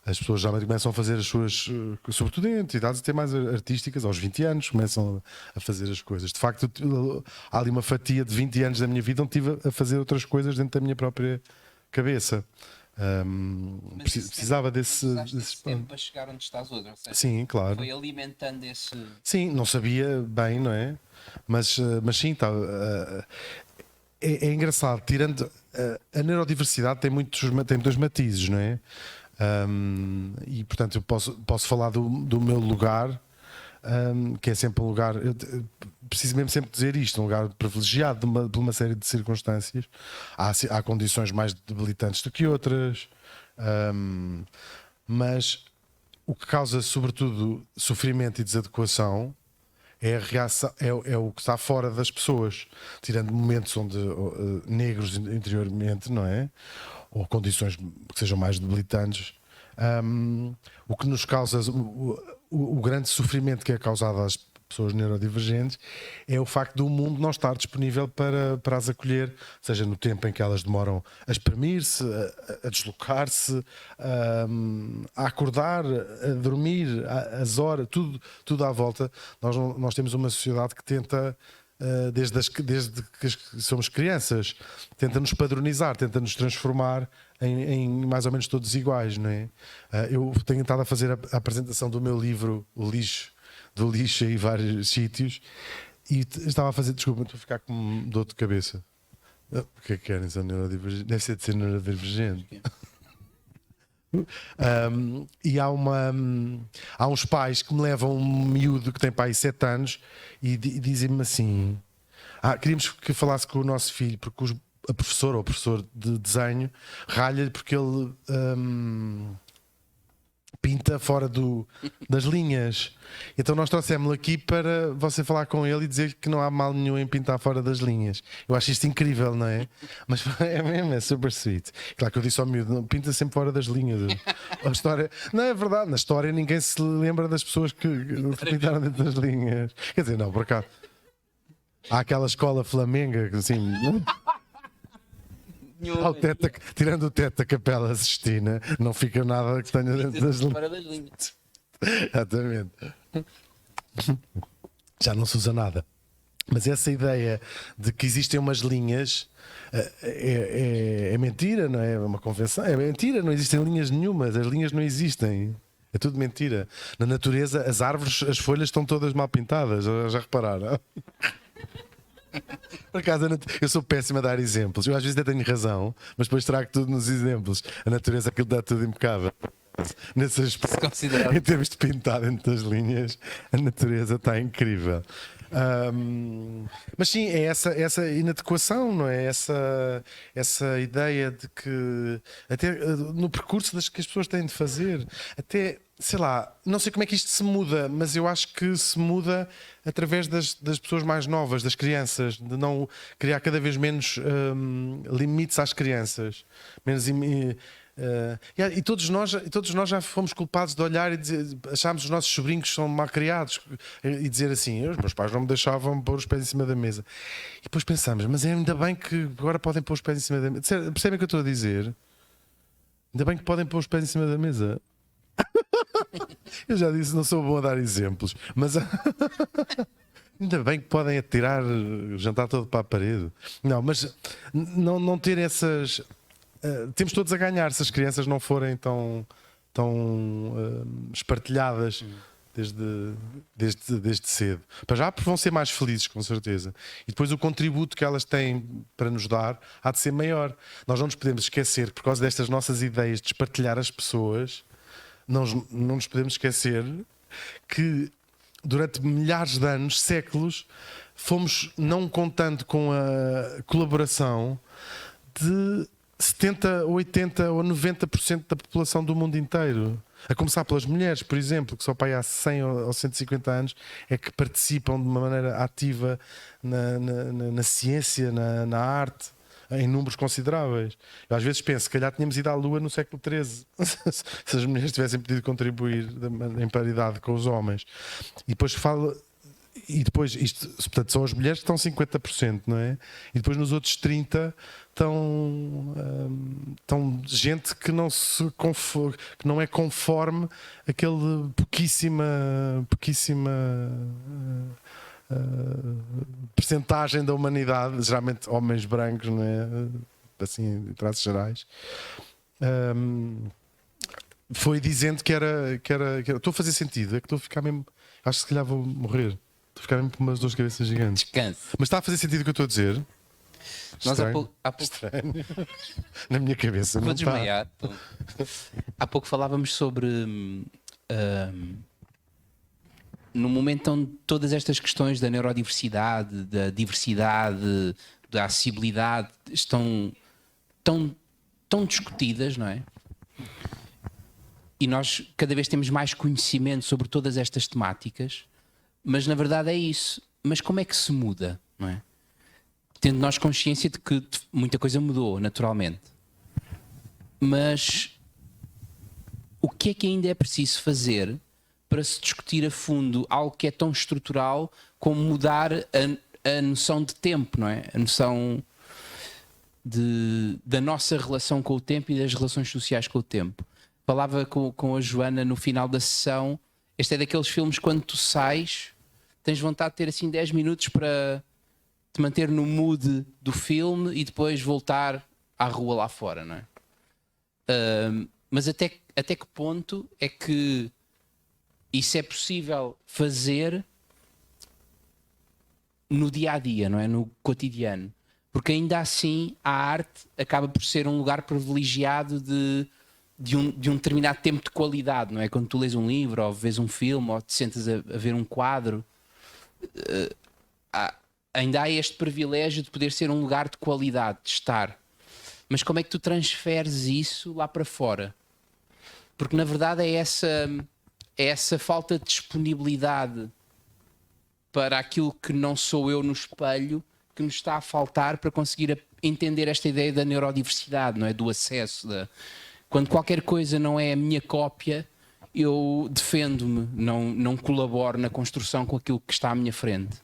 As pessoas já começam a fazer as suas, sobretudo em entidades até mais artísticas, aos 20 anos começam a fazer as coisas. De facto, há ali uma fatia de 20 anos da minha vida onde estive a fazer outras coisas dentro da minha própria cabeça. Precisava desse tempo para chegar onde estás hoje. Ou seja, sim, claro. Foi alimentando esse. Sim, não sabia bem, não é? Mas sim, tá, é engraçado. Tirando a neurodiversidade tem muitos matizes, não é? E portanto eu posso falar do meu lugar, que é sempre um lugar, eu preciso mesmo sempre dizer isto, um lugar privilegiado de uma série de circunstâncias. Há condições mais debilitantes do que outras, mas o que causa sobretudo sofrimento e desadequação é a reação, é o que está fora das pessoas, tirando momentos onde negros interiormente, não é? Ou condições que sejam mais debilitantes, o que nos causa o grande sofrimento que é causado às pessoas neurodivergentes é o facto do mundo não estar disponível para as acolher, seja no tempo em que elas demoram a exprimir-se, a deslocar-se, a acordar, a dormir, as horas, tudo à volta. Nós temos uma sociedade que tenta, desde que somos crianças, tenta-nos padronizar, tenta-nos transformar em mais ou menos todos iguais, não é? Eu tenho estado a fazer a apresentação do meu livro, O Lixo, do lixo em vários sítios, e estava a fazer, desculpa, estou a ficar com dor de cabeça. O que é que querem? São neurodivergentes? Deve ser de ser neurodivergente. E há uns pais que me levam um miúdo que tem pai 7 anos e dizem-me assim: queríamos que falasse com o nosso filho, porque a professora ou o professor de desenho ralha-lhe porque ele pinta fora das linhas. Então nós trouxemos-lo aqui para você falar com ele e dizer que não há mal nenhum em pintar fora das linhas. Eu acho isto incrível, não é? Mas é mesmo, é super sweet. Claro que eu disse ao miúdo: não, pinta sempre fora das linhas. A história, não é verdade, na história ninguém se lembra das pessoas que pintaram dentro das linhas. Quer dizer, não, por acaso há aquela escola flamenga que assim, tirando o teto da Capela Sistina, não fica nada que tenha dentro das linhas. Exatamente. Já não se usa nada. Mas essa ideia de que existem umas linhas é mentira, não é? É uma convenção. É mentira, não existem linhas nenhumas. As linhas não existem. É tudo mentira. Na natureza, as árvores, as folhas estão todas mal pintadas. Já repararam? Por acaso, eu sou péssimo a dar exemplos. Eu às vezes até tenho razão, mas depois trago tudo nos exemplos. A natureza, aquilo dá tudo impecável. Nesse aspecto, em termos de pintar dentro das linhas, a natureza está incrível. Mas sim, é essa inadequação, não é? Essa ideia de que, até no percurso que as pessoas têm de fazer, até, sei lá, não sei como é que isto se muda, mas eu acho que se muda através das pessoas mais novas, das crianças, de não criar cada vez menos limites às crianças, menos. E todos nós já fomos culpados de olhar e achámos os nossos sobrinhos que são mal criados e dizer assim: os meus pais não me deixavam pôr os pés em cima da mesa. E depois pensamos: mas ainda bem que agora podem pôr os pés em cima da mesa. Percebem o que eu estou a dizer? Ainda bem que podem pôr os pés em cima da mesa. Eu já disse, não sou bom a dar exemplos, mas ainda bem que podem atirar o jantar todo para a parede. Não, mas não ter essas. Temos todos a ganhar se as crianças não forem tão espartilhadas desde cedo. Para já vão ser mais felizes, com certeza. E depois o contributo que elas têm para nos dar há de ser maior. Nós não nos podemos esquecer que, por causa destas nossas ideias de espartilhar as pessoas, não nos podemos esquecer que durante milhares de anos, séculos, fomos não contando com a colaboração de 70, 80 ou 90% da população do mundo inteiro. A começar pelas mulheres, por exemplo, que só para aí há 100 ou 150 anos é que participam de uma maneira ativa na ciência, na arte, em números consideráveis. Eu às vezes penso, se calhar tínhamos ido à Lua no século XIII, se as mulheres tivessem podido contribuir em paridade com os homens. E depois fala... E depois, portanto, são as mulheres que estão 50%, não é? E depois nos outros 30% estão gente que que não é conforme aquele pouquíssima percentagem da humanidade, geralmente homens brancos, não é? Assim, em traços gerais. Foi dizendo que era. Estou a fazer sentido, é que estou a ficar mesmo. Acho que se calhar vou morrer. Estou a ficar mesmo com umas dores de cabeça gigantes. Descanse. Mas está a fazer sentido o que eu estou a dizer? Nós há pouco... Estranho. Na minha cabeça. Vou Não desmaiar. Então. Há pouco falávamos sobre no momento onde todas estas questões da neurodiversidade, da diversidade, da acessibilidade estão tão discutidas, não é? E nós cada vez temos mais conhecimento sobre todas estas temáticas, mas na verdade é isso. Mas como é que se muda, não é? Tendo nós consciência de que muita coisa mudou, naturalmente. Mas o que é que ainda é preciso fazer para se discutir a fundo algo que é tão estrutural como mudar a noção de tempo, não é? A noção da nossa relação com o tempo e das relações sociais com o tempo. Falava com a Joana no final da sessão. Este é daqueles filmes quando tu sais, tens vontade de ter assim 10 minutos para te manter no mood do filme e depois voltar à rua lá fora, não é? Mas até que ponto é que isso é possível fazer no dia a dia, não é? No cotidiano? Porque ainda assim a arte acaba por ser um lugar privilegiado de um determinado tempo de qualidade, não é? Quando tu lês um livro ou vês um filme ou te sentas a ver um quadro, ainda há este privilégio de poder ser um lugar de qualidade, de estar. Mas como é que tu transferes isso lá para fora? Porque na verdade é essa falta de disponibilidade para aquilo que não sou eu no espelho que nos está a faltar para conseguir entender esta ideia da neurodiversidade, não é? Do acesso. Quando qualquer coisa não é a minha cópia, eu defendo-me, não colaboro na construção com aquilo que está à minha frente.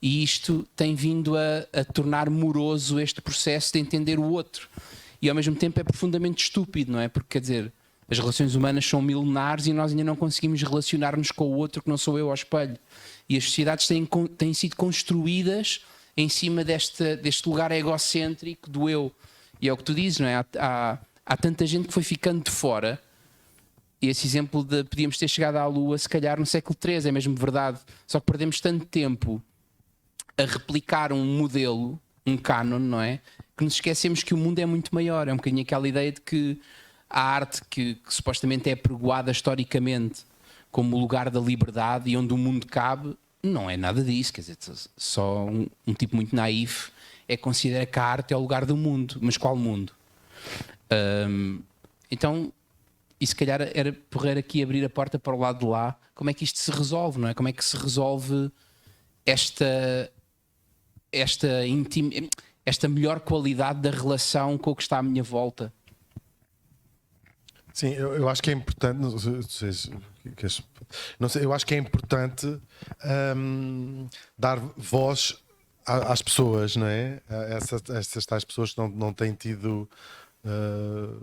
E isto tem vindo a tornar moroso este processo de entender o outro. E ao mesmo tempo é profundamente estúpido, não é? Porque, quer dizer, as relações humanas são milenares e nós ainda não conseguimos relacionar-nos com o outro que não sou eu ao espelho. E as sociedades têm sido construídas em cima deste lugar egocêntrico do eu. E é o que tu dizes, não é? Há tanta gente que foi ficando de fora esse exemplo de podíamos ter chegado à Lua se calhar no século III, é mesmo verdade. Só que perdemos tanto tempo a replicar um modelo, um canon, não é? Que nos esquecemos que o mundo é muito maior. É um bocadinho aquela ideia de que a arte que supostamente é pregoada historicamente como o lugar da liberdade e onde o mundo cabe, não é nada disso. Quer dizer, só um tipo muito naif é que considera que a arte é o lugar do mundo. Mas qual mundo? Então, e se calhar era porrer aqui abrir a porta para o lado de lá, como é que isto se resolve, não é? Como é que se resolve esta melhor qualidade da relação com o que está à minha volta? Sim, eu acho que é importante. Não sei, eu acho que é importante dar voz às pessoas, não é? Essas tais pessoas que não têm tido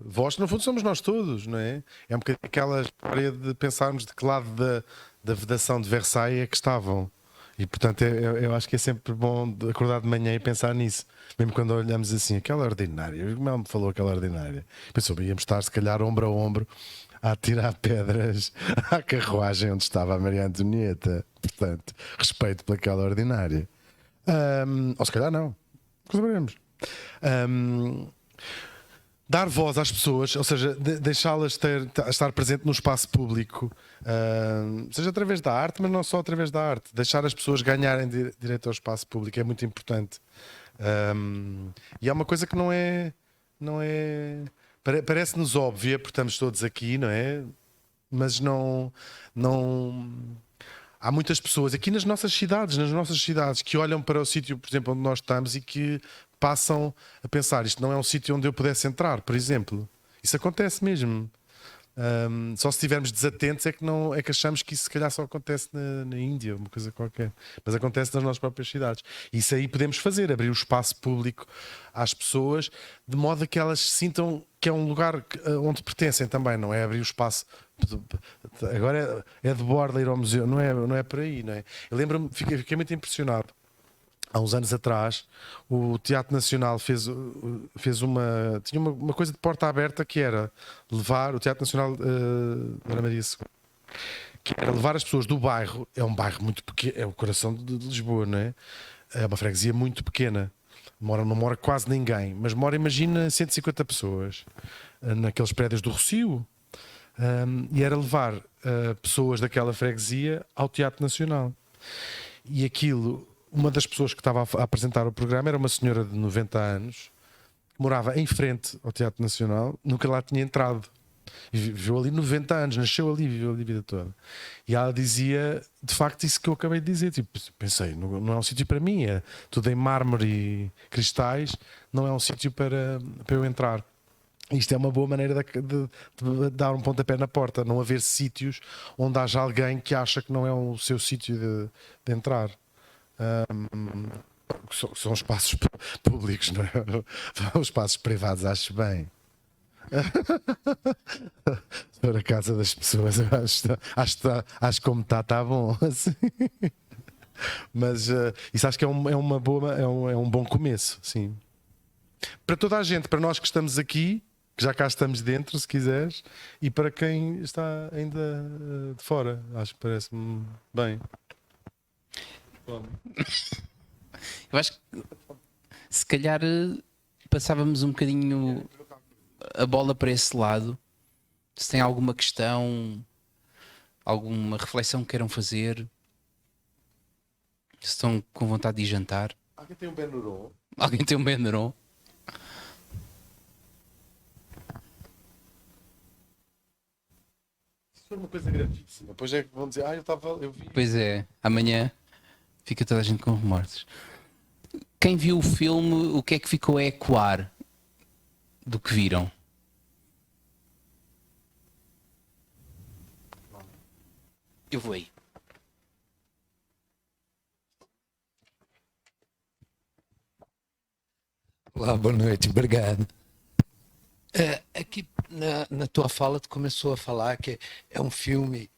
voz. No fundo, somos nós todos, não é? É um bocadinho aquela história de pensarmos de que lado da vedação de Versailles é que estavam. E portanto, eu acho que é sempre bom acordar de manhã e pensar nisso. Mesmo quando olhamos assim, aquela ordinária, como ela me falou aquela ordinária, pensou, íamos estar se calhar ombro a ombro a atirar pedras à carruagem onde estava a Maria Antonieta. Portanto, respeito pelaquela ordinária. Ou se calhar não. Saberemos. Dar voz às pessoas, ou seja, deixá-las estar presente no espaço público, seja através da arte, mas não só através da arte. Deixar as pessoas ganharem direito ao espaço público é muito importante. E é uma coisa que não é. Parece-nos óbvia, porque estamos todos aqui, não é? Mas não. Há muitas pessoas aqui nas nossas cidades, que olham para o sítio, por exemplo, onde nós estamos e que passam a pensar, isto não é um sítio onde eu pudesse entrar, por exemplo. Isso acontece mesmo. Só se estivermos desatentos é que achamos que isso se calhar só acontece na Índia, uma coisa qualquer. Mas acontece nas nossas próprias cidades. Isso aí podemos fazer, abrir o espaço público às pessoas, de modo a que elas sintam que é um lugar onde pertencem também, não é abrir o espaço. Agora é de borda ir ao museu, não é por aí, não é? Eu lembro-me, fiquei muito impressionado. Há uns anos atrás, o Teatro Nacional tinha uma coisa de porta aberta que era levar o Teatro Nacional Dona Maria II, que era levar as pessoas do bairro. É um bairro muito pequeno, é o coração de Lisboa, não é? É uma freguesia muito pequena. Não mora quase ninguém, mas imagina, 150 pessoas naqueles prédios do Rossio. E era levar pessoas daquela freguesia ao Teatro Nacional. E aquilo, uma das pessoas que estava a apresentar o programa era uma senhora de 90 anos que morava em frente ao Teatro Nacional, nunca lá tinha entrado. E viveu ali 90 anos, nasceu ali, viveu ali a vida toda. E ela dizia, de facto, isso que eu acabei de dizer. Tipo, pensei, não é um sítio para mim, é tudo em mármore e cristais, não é um sítio para eu entrar. Isto é uma boa maneira de dar um pontapé na porta, não haver sítios onde haja alguém que acha que não é o seu sítio de entrar. São espaços públicos, não é? Os espaços privados, acho bem. Para a casa das pessoas, acho que como está bom. Assim. Mas isso acho que é um bom começo, sim. Para toda a gente, para nós que estamos aqui, que já cá estamos dentro, se quiseres, e para quem está ainda de fora, acho que parece-me bem. Eu acho que se calhar passávamos um bocadinho a bola para esse lado. Se tem alguma questão, alguma reflexão que queiram fazer, se estão com vontade de jantar. Alguém tem um Benuron? Alguém tem um Benuron? Isso foi uma coisa gravíssima. Depois é que vão dizer, eu vi. Pois é, amanhã fica toda a gente com remorsos. Quem viu o filme, o que é que ficou a ecoar do que viram? Eu vou aí. Olá, boa noite, obrigado. Aqui na tua fala tu começou a falar que é um filme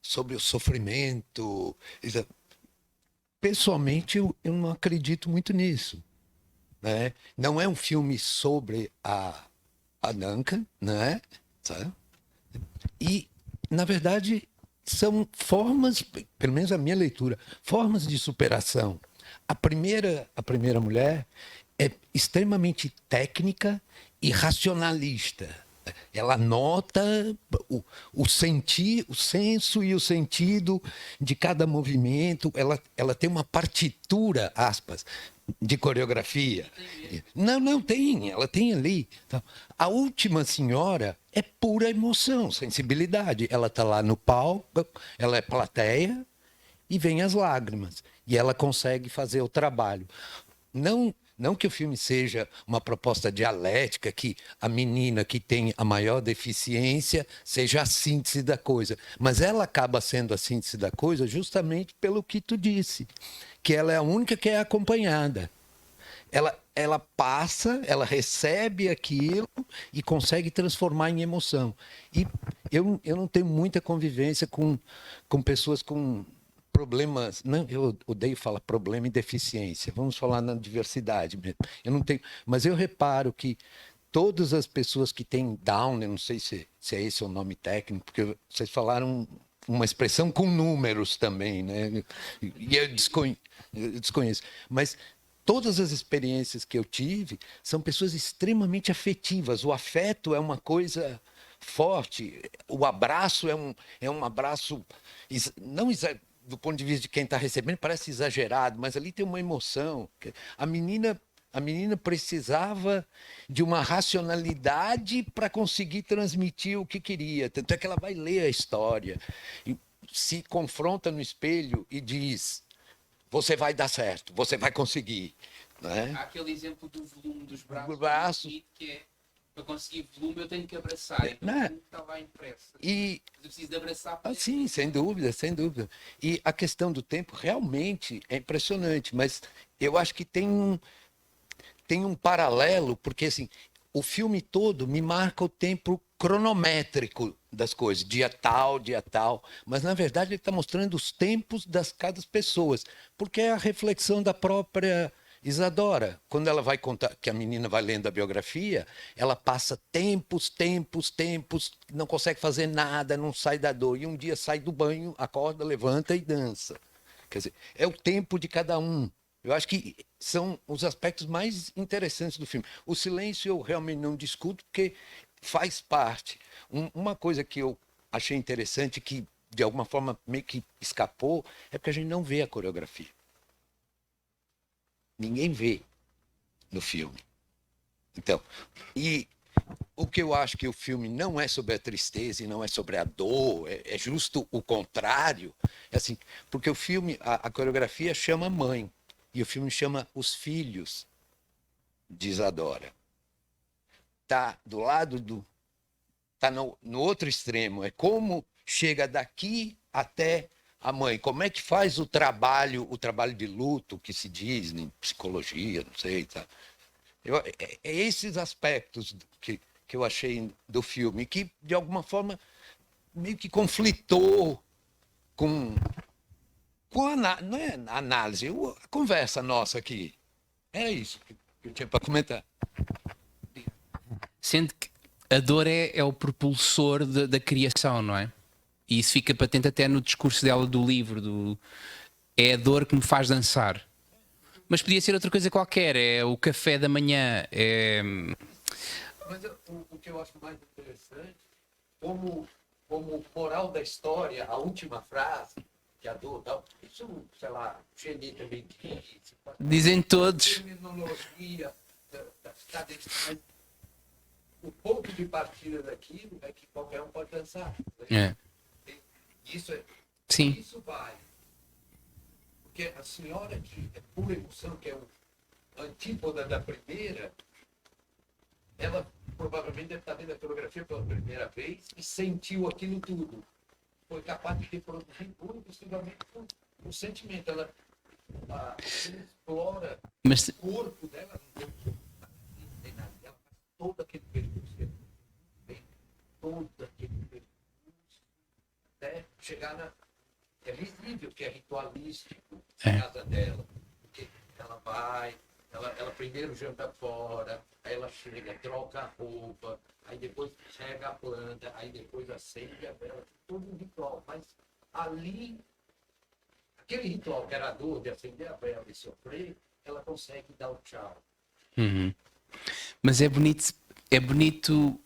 sobre o sofrimento. Pessoalmente, eu não acredito muito nisso, né? Não é um filme sobre a Duncan, né? Sabe? E, na verdade, são formas, pelo menos a minha leitura, formas de superação. A primeira mulher é extremamente técnica e racionalista. Ela nota o senso e o sentido de cada movimento. Ela tem uma partitura, aspas, de coreografia. Não tem, ela tem ali. Então, a Última Senhora é pura emoção, sensibilidade. Ela está lá no palco, ela é plateia e vem as lágrimas. E ela consegue fazer o trabalho. Não que o filme seja uma proposta dialética, que a menina que tem a maior deficiência seja a síntese da coisa, mas ela acaba sendo a síntese da coisa justamente pelo que tu disse, que ela é a única que é acompanhada. Ela passa, ela recebe aquilo e consegue transformar em emoção. E eu não tenho muita convivência com pessoas com problemas, não, eu odeio falar problema e deficiência, vamos falar na diversidade mesmo. Eu não tenho, mas eu reparo que todas as pessoas que têm Down, eu não sei se é esse o nome técnico, porque vocês falaram uma expressão com números também, né? E eu desconheço, mas todas as experiências que eu tive são pessoas extremamente afetivas. O afeto é uma coisa forte, o abraço é um abraço não do ponto de vista de quem está recebendo, parece exagerado, mas ali tem uma emoção. A menina precisava de uma racionalidade para conseguir transmitir o que queria. Tanto é que ela vai ler a história, e se confronta no espelho e diz: você vai dar certo, você vai conseguir. Né? Há aquele exemplo do volume dos braços, braço. que é, para conseguir volume eu tenho que abraçar, então o volume está lá impresso. E eu preciso de abraçar para sim, sem dúvida, sem dúvida. E a questão do tempo realmente é impressionante, mas eu acho que tem um paralelo, porque assim, o filme todo me marca o tempo cronométrico das coisas, dia tal, mas na verdade ele está mostrando os tempos das cada pessoas, porque é a reflexão da própria Isadora. Quando ela vai contar, que a menina vai lendo a biografia, ela passa tempos, não consegue fazer nada, não sai da dor, e um dia sai do banho, acorda, levanta e dança. Quer dizer, é o tempo de cada um. Eu acho que são os aspectos mais interessantes do filme. O silêncio eu realmente não discuto, porque faz parte. Uma coisa que eu achei interessante, que de alguma forma meio que escapou, é porque a gente não vê a coreografia. Ninguém vê no filme. Então, e o que eu acho que o filme não é sobre a tristeza e não é sobre a dor, é justo o contrário. É assim, porque o filme, a coreografia chama Mãe, e o filme chama Os Filhos de Isadora. Tá do lado do... Tá no outro extremo, é como chega daqui até a mãe. Como é que faz o trabalho de luto, que se diz em psicologia, não sei, tá? É esses aspectos que eu achei do filme, que de alguma forma meio que conflitou com não é a análise, a conversa nossa aqui. Era isso que eu tinha para comentar. Sendo que a dor é o propulsor da criação, não é? E isso fica patente até no discurso dela do livro, é a dor que me faz dançar. Mas podia ser outra coisa qualquer, é o café da manhã, Mas o que eu acho mais interessante, como moral da história, a última frase, que a dor, tal, isso, sei lá, o Geni também disse. Dizem todos. Terminologia, mas o ponto de partida daquilo é que qualquer um pode dançar. É. Sim. Isso vai. Porque a senhora, que é pura emoção, que é o antípoda da primeira, ela provavelmente deve estar vendo a coreografia pela primeira vez e sentiu aquilo tudo. Foi capaz de reproduzir pura e possivelmente um sentimento. Ela explora o corpo dela, não tem nada. Ela faz todo aquele percurso, todo aquele percurso, até chegar na... É visível que é ritualístico a casa dela, porque ela vai, Ela primeiro janta fora, aí ela chega, troca a roupa, aí depois rega a planta, aí depois acende a vela, todo um ritual. Mas ali, aquele ritual que era a dor de acender a vela e sofrer, ela consegue dar o tchau. Mas é bonito.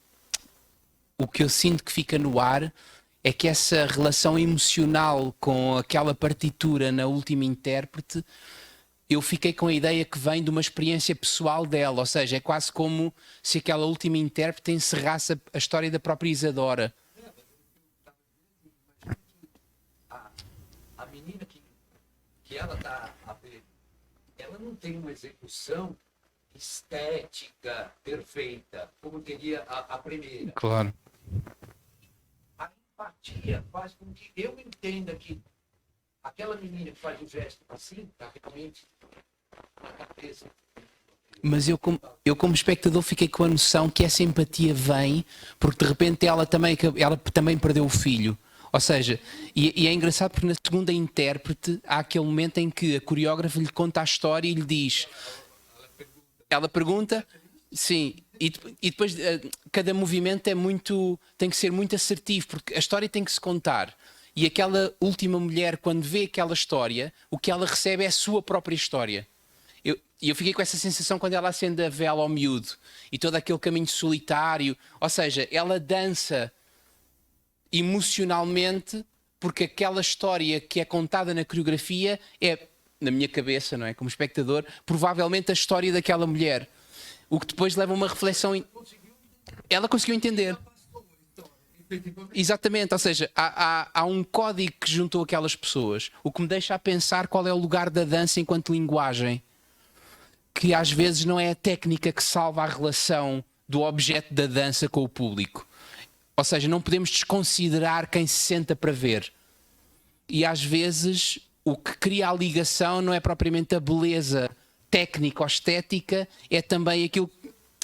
O que eu sinto que fica no ar é que essa relação emocional com aquela partitura na última intérprete, eu fiquei com a ideia que vem de uma experiência pessoal dela, ou seja, é quase como se aquela última intérprete encerrasse a história da própria Isadora. A menina que ela está a ver, ela não tem uma execução estética perfeita, como teria a primeira. Claro. A empatia faz com que eu entenda que aquela menina que faz o gesto assim, está realmente na cabeça. Mas eu como espectador fiquei com a noção que essa empatia vem porque de repente ela também perdeu o filho. Ou seja, e é engraçado porque na segunda intérprete há aquele momento em que a coreógrafa lhe conta a história e lhe diz... Ela pergunta, sim, e depois cada movimento tem que ser muito assertivo, porque a história tem que se contar. E aquela última mulher, quando vê aquela história, o que ela recebe é a sua própria história. Eu fiquei com essa sensação quando ela acende a vela ao miúdo e todo aquele caminho solitário. Ou seja, ela dança emocionalmente porque aquela história que é contada na coreografia é, na minha cabeça, não é? Como espectador, provavelmente a história daquela mulher. O que depois leva a uma reflexão. Ela conseguiu entender. Exatamente, ou seja, há um código que juntou aquelas pessoas, o que me deixa a pensar qual é o lugar da dança enquanto linguagem, que às vezes não é a técnica que salva a relação do objeto da dança com o público. Ou seja, não podemos desconsiderar quem se senta para ver. E às vezes o que cria a ligação não é propriamente a beleza técnica ou estética, é também aquilo.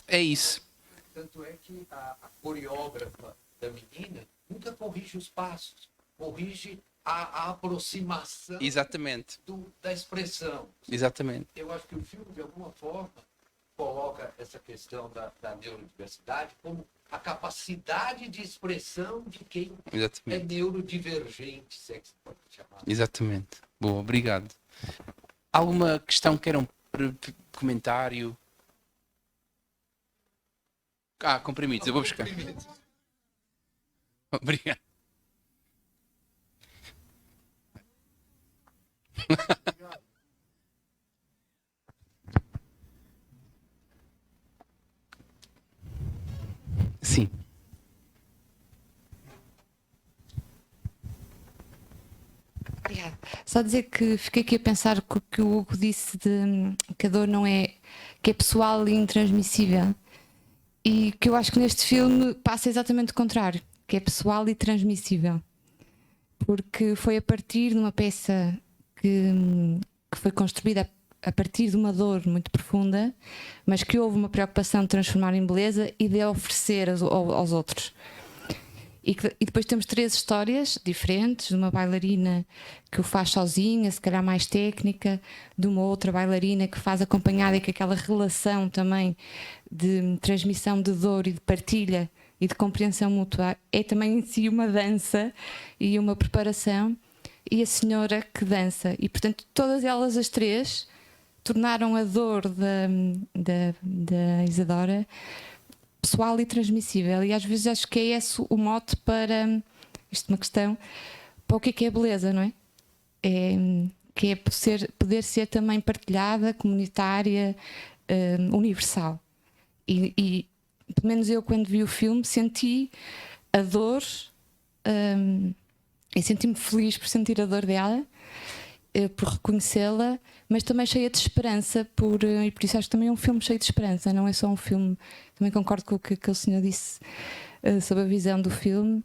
É isso. Tanto é que a coreógrafa da menina nunca corrige os passos, corrige a aproximação Exatamente. da expressão. Exatamente. Eu acho que o filme, de alguma forma, coloca essa questão da neurodiversidade como a capacidade de expressão de quem é neurodivergente, se é que se pode chamar. Exatamente. Boa, obrigado. Alguma questão que queiram comentário? Comprimidos, eu vou buscar. Obrigado. Sim. Obrigada. Só dizer que fiquei aqui a pensar que o que o Hugo disse de que a dor não é, que é pessoal e intransmissível, e que eu acho que neste filme passa exatamente o contrário, que é pessoal e transmissível, porque foi a partir de uma peça que foi construída a partir de uma dor muito profunda, mas que houve uma preocupação de transformar em beleza e de oferecer aos outros. E depois temos 3 histórias diferentes, de uma bailarina que o faz sozinha, se calhar mais técnica, de uma outra bailarina que faz acompanhada, e que aquela relação também de transmissão de dor e de partilha e de compreensão mútua é também em si uma dança e uma preparação, e a senhora que dança. E portanto todas elas, as 3, tornaram a dor da Isadora pessoal e transmissível, e às vezes acho que é esse o mote para, isto é uma questão, para o que é beleza, não é? Que é poder ser também partilhada, comunitária, universal. E pelo menos eu, quando vi o filme, senti a dor, e senti-me feliz por sentir a dor dela, por reconhecê-la, mas também cheia de esperança, e por isso acho que também é um filme cheio de esperança, não é só um filme. Também concordo com o que o senhor disse sobre a visão do filme,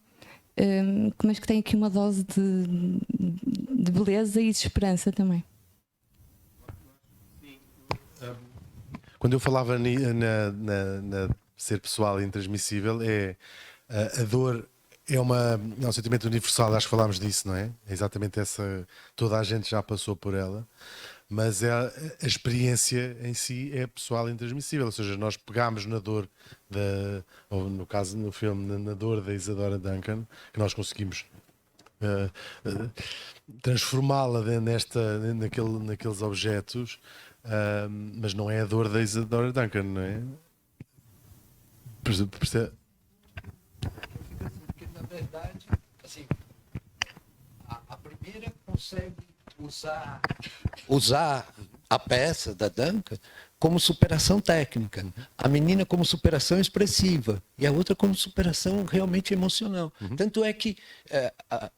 mas que tem aqui uma dose de beleza e de esperança também. Quando eu falava na ser pessoal e intransmissível, a dor é um sentimento universal, acho que falámos disso, não é? É exatamente essa, toda a gente já passou por ela, mas a experiência em si é pessoal e intransmissível, ou seja, nós pegámos na dor ou no caso no filme, na dor da Isadora Duncan, que nós conseguimos transformá-la naqueles objetos, mas não é a dor da Isadora Duncan, não é? Percebe? Porque, na verdade, assim, a primeira consegue usar a peça da Duncan como superação técnica, a menina como superação expressiva e a outra como superação realmente emocional. Tanto é que,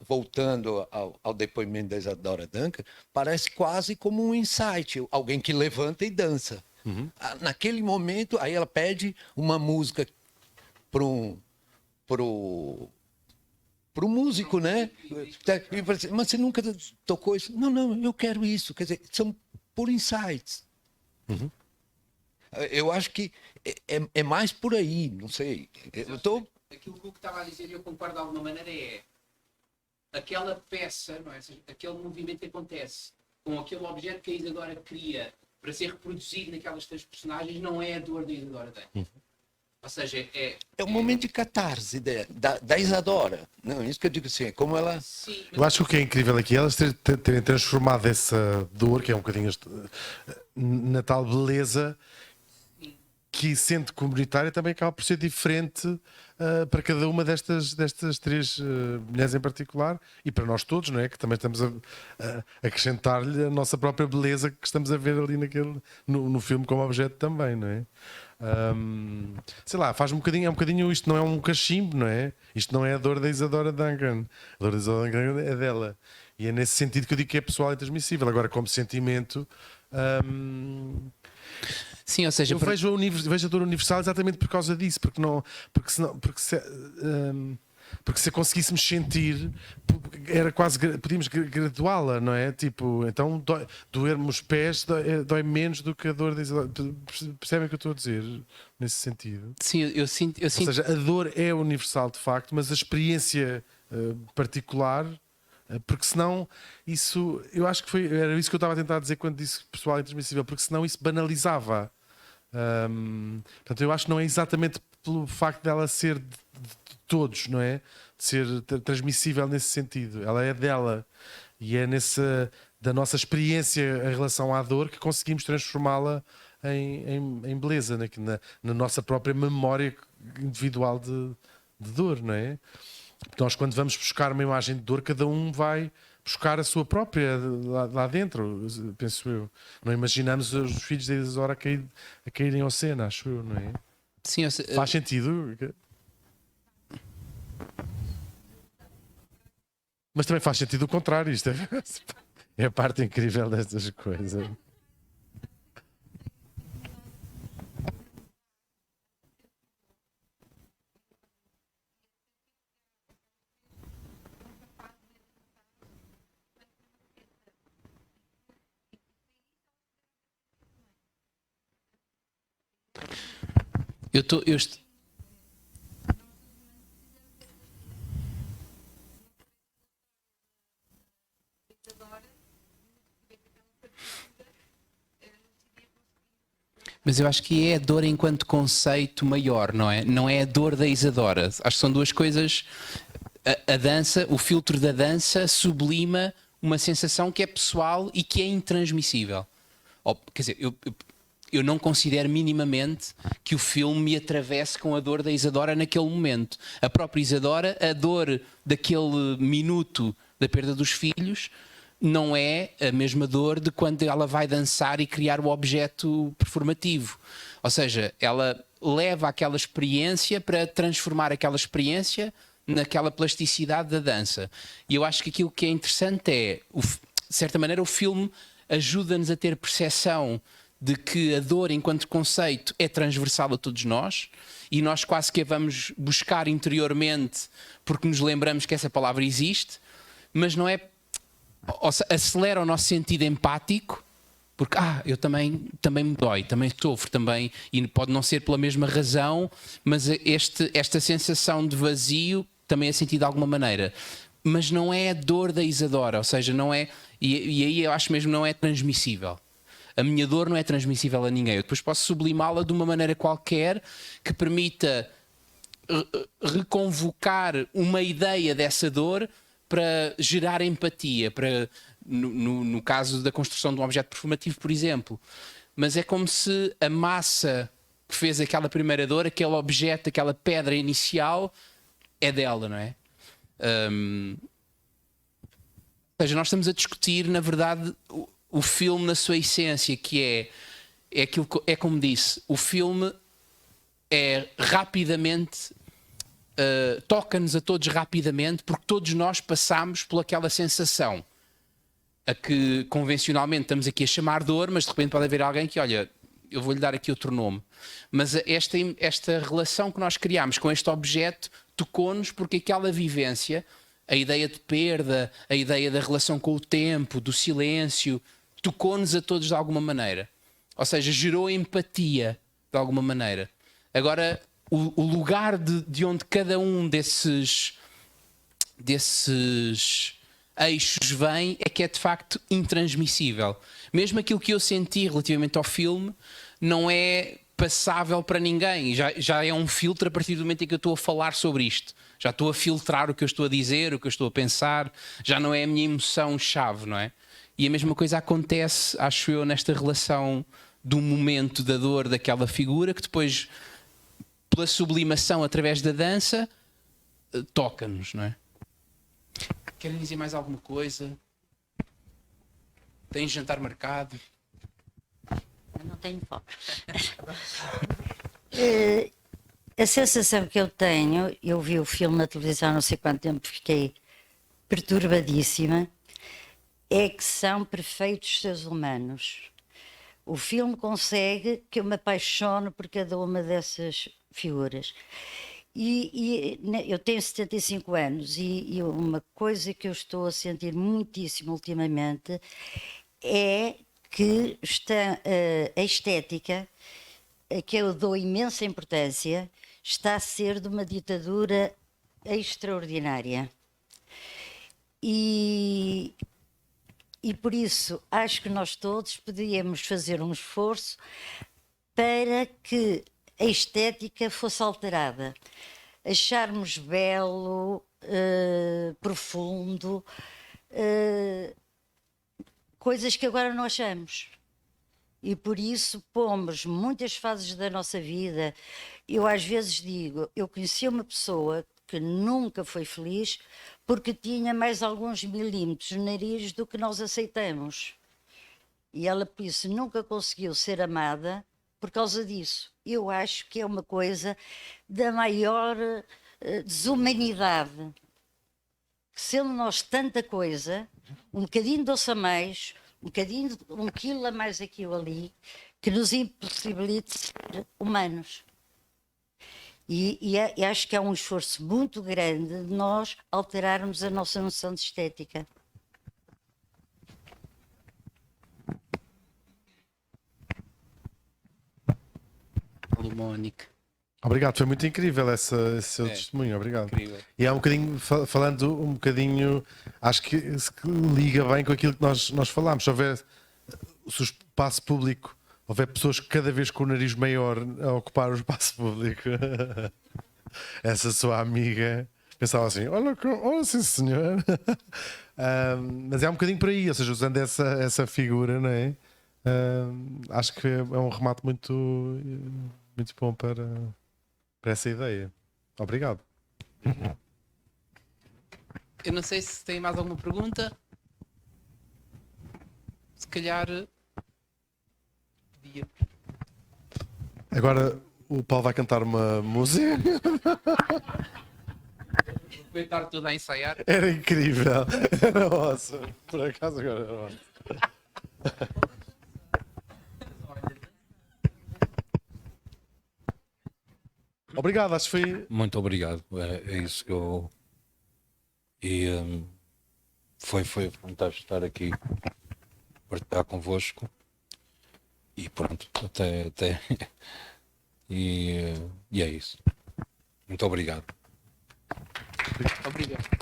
voltando ao depoimento da Isadora Duncan, parece quase como um insight, alguém que levanta e dança. Naquele momento, aí ela pede uma música pro músico, né? Mas você nunca tocou isso? Não, eu quero isso. Quer dizer, são por insights. Eu acho que é mais por aí, não sei. Aquilo que o que estava a dizer, e eu concordo de alguma maneira, é aquela peça, não é? Ou seja, aquele movimento que acontece com aquele objeto que a Isadora cria para ser reproduzido naquelas três personagens, não é a dor da Isadora tem. Ou seja, é um momento de catarse da Isadora. Não, isso que eu digo assim, é como ela... Sim, Eu acho que o que é incrível aqui é elas terem transformado essa dor, que é um bocadinho na tal beleza, que sendo comunitária também acaba por ser diferente para cada uma destas três mulheres em particular e para nós todos, não é? Que também estamos a acrescentar-lhe a nossa própria beleza que estamos a ver ali no filme como objeto também, não é? Sei lá, faz é um bocadinho, isto não é um cachimbo, não é? Isto não é a dor da Isadora Duncan. A dor da Isadora Duncan é dela. E é nesse sentido que eu digo que é pessoal e transmissível. Agora, como sentimento, sim, ou seja, eu vejo a dor universal exatamente por causa disso, porque se a conseguíssemos sentir, era quase, podíamos graduá-la, não é? Tipo, então doer-me os pés dói menos do que a dor da Isadora. Percebem o que eu estou a dizer nesse sentido? sim, eu sinto. Ou seja, a dor é universal de facto, mas a experiência particular, porque senão isso, eu acho que era isso que eu estava a tentar dizer quando disse pessoal intransmissível, porque senão isso banalizava. Portanto, eu acho que não é exatamente pelo facto dela ser de todos, não é? De ser transmissível nesse sentido. Ela é dela e é da nossa experiência em relação à dor que conseguimos transformá-la em beleza, na nossa própria memória individual de dor, não é? Nós, quando vamos buscar uma imagem de dor, cada um vai buscar a sua própria lá dentro, penso eu. Não imaginamos os filhos da Isadora a caírem ao Sena, acho eu, não é? Sim, Faz sentido? Mas também faz sentido o contrário. Isto é a parte incrível destas coisas. Mas eu acho que é a dor enquanto conceito maior, não é? Não é a dor da Isadora. Acho que são duas coisas. A dança, o filtro da dança sublima uma sensação que é pessoal e que é intransmissível. Quer dizer, eu não considero minimamente que o filme me atravesse com a dor da Isadora naquele momento. A própria Isadora, a dor daquele minuto da perda dos filhos, não é a mesma dor de quando ela vai dançar e criar o objeto performativo. Ou seja, ela leva aquela experiência para transformar aquela experiência naquela plasticidade da dança. E eu acho que aquilo que é interessante é, de certa maneira, o filme ajuda-nos a ter percepção de que a dor enquanto conceito é transversal a todos nós e nós quase que a vamos buscar interiormente porque nos lembramos que essa palavra existe, mas não é... acelera o nosso sentido empático porque eu também me dói, também sofro também, e pode não ser pela mesma razão, mas esta sensação de vazio também é sentido de alguma maneira, mas não é a dor da Isadora, ou seja, não é, E aí eu acho mesmo que não é transmissível. A minha dor não é transmissível a ninguém. Eu depois posso sublimá-la de uma maneira qualquer que permita reconvocar uma ideia dessa dor para gerar empatia, para, no caso da construção de um objeto performativo, por exemplo. Mas é como se a massa que fez aquela primeira dor, aquele objeto, aquela pedra inicial, é dela, não é? Ou seja, nós estamos a discutir, na verdade, o filme na sua essência, que é aquilo que, é como disse, o filme é rapidamente, toca-nos a todos rapidamente, porque todos nós passamos por aquela sensação a que convencionalmente estamos aqui a chamar dor, mas de repente pode haver alguém que, olha, eu vou-lhe dar aqui outro nome. Mas esta relação que nós criamos com este objeto tocou-nos porque aquela vivência, a ideia de perda, a ideia da relação com o tempo, do silêncio, tocou-nos a todos de alguma maneira. Ou seja, gerou empatia de alguma maneira. Agora, o lugar de onde cada um desses eixos vem é que é de facto intransmissível. Mesmo aquilo que eu senti relativamente ao filme não é passável para ninguém. Já é um filtro a partir do momento em que eu estou a falar sobre isto. Já estou a filtrar o que eu estou a dizer, o que eu estou a pensar. Já não é a minha emoção-chave, não é? E a mesma coisa acontece, acho eu, nesta relação do momento da dor daquela figura que depois, pela sublimação através da dança, toca-nos, não é? Querem dizer mais alguma coisa? Tem jantar marcado? Eu não tenho fome. A sensação que eu tenho, eu vi o filme na televisão não sei quanto tempo, fiquei perturbadíssima, é que são perfeitos seres humanos. O filme consegue que eu me apaixone por cada uma dessas figuras. E eu tenho 75 anos e uma coisa que eu estou a sentir muitíssimo ultimamente é que a estética, a que eu dou imensa importância, está a ser de uma ditadura extraordinária. E por isso acho que nós todos podíamos fazer um esforço para que a estética fosse alterada, acharmos belo, profundo, coisas que agora não achamos. E por isso pomos muitas fases da nossa vida. Eu às vezes digo, eu conheci uma pessoa que nunca foi feliz porque tinha mais alguns milímetros no nariz do que nós aceitamos. E ela, por isso, nunca conseguiu ser amada por causa disso. Eu acho que é uma coisa da maior desumanidade. Sendo nós tanta coisa, um bocadinho de doce a mais, um quilo a mais aqui ou ali, que nos impossibilite ser humanos. E acho que há um esforço muito grande de nós alterarmos a nossa noção de estética. Alô, Mónica. Obrigado, foi muito incrível esse seu testemunho, obrigado. Incrível. E é um bocadinho, falando um bocadinho, acho que liga bem com aquilo que nós falámos. Se o espaço público houver pessoas cada vez com o nariz maior a ocupar o espaço público, essa sua amiga pensava assim, olha sim senhor. Mas é um bocadinho por aí, ou seja, usando essa figura, não é? Acho que é um remate muito bom para essa ideia. Obrigado. Eu não sei se tem mais alguma pergunta. Se calhar podia. Agora o Paulo vai cantar uma música. Vou estar tudo a ensaiar. Era incrível. Era awesome. Por acaso agora era awesome. Obrigado, acho que foi. Muito obrigado. É isso que eu. E foi fantástico estar aqui, partilhar convosco. E pronto, até. E é isso. Muito obrigado. Obrigado.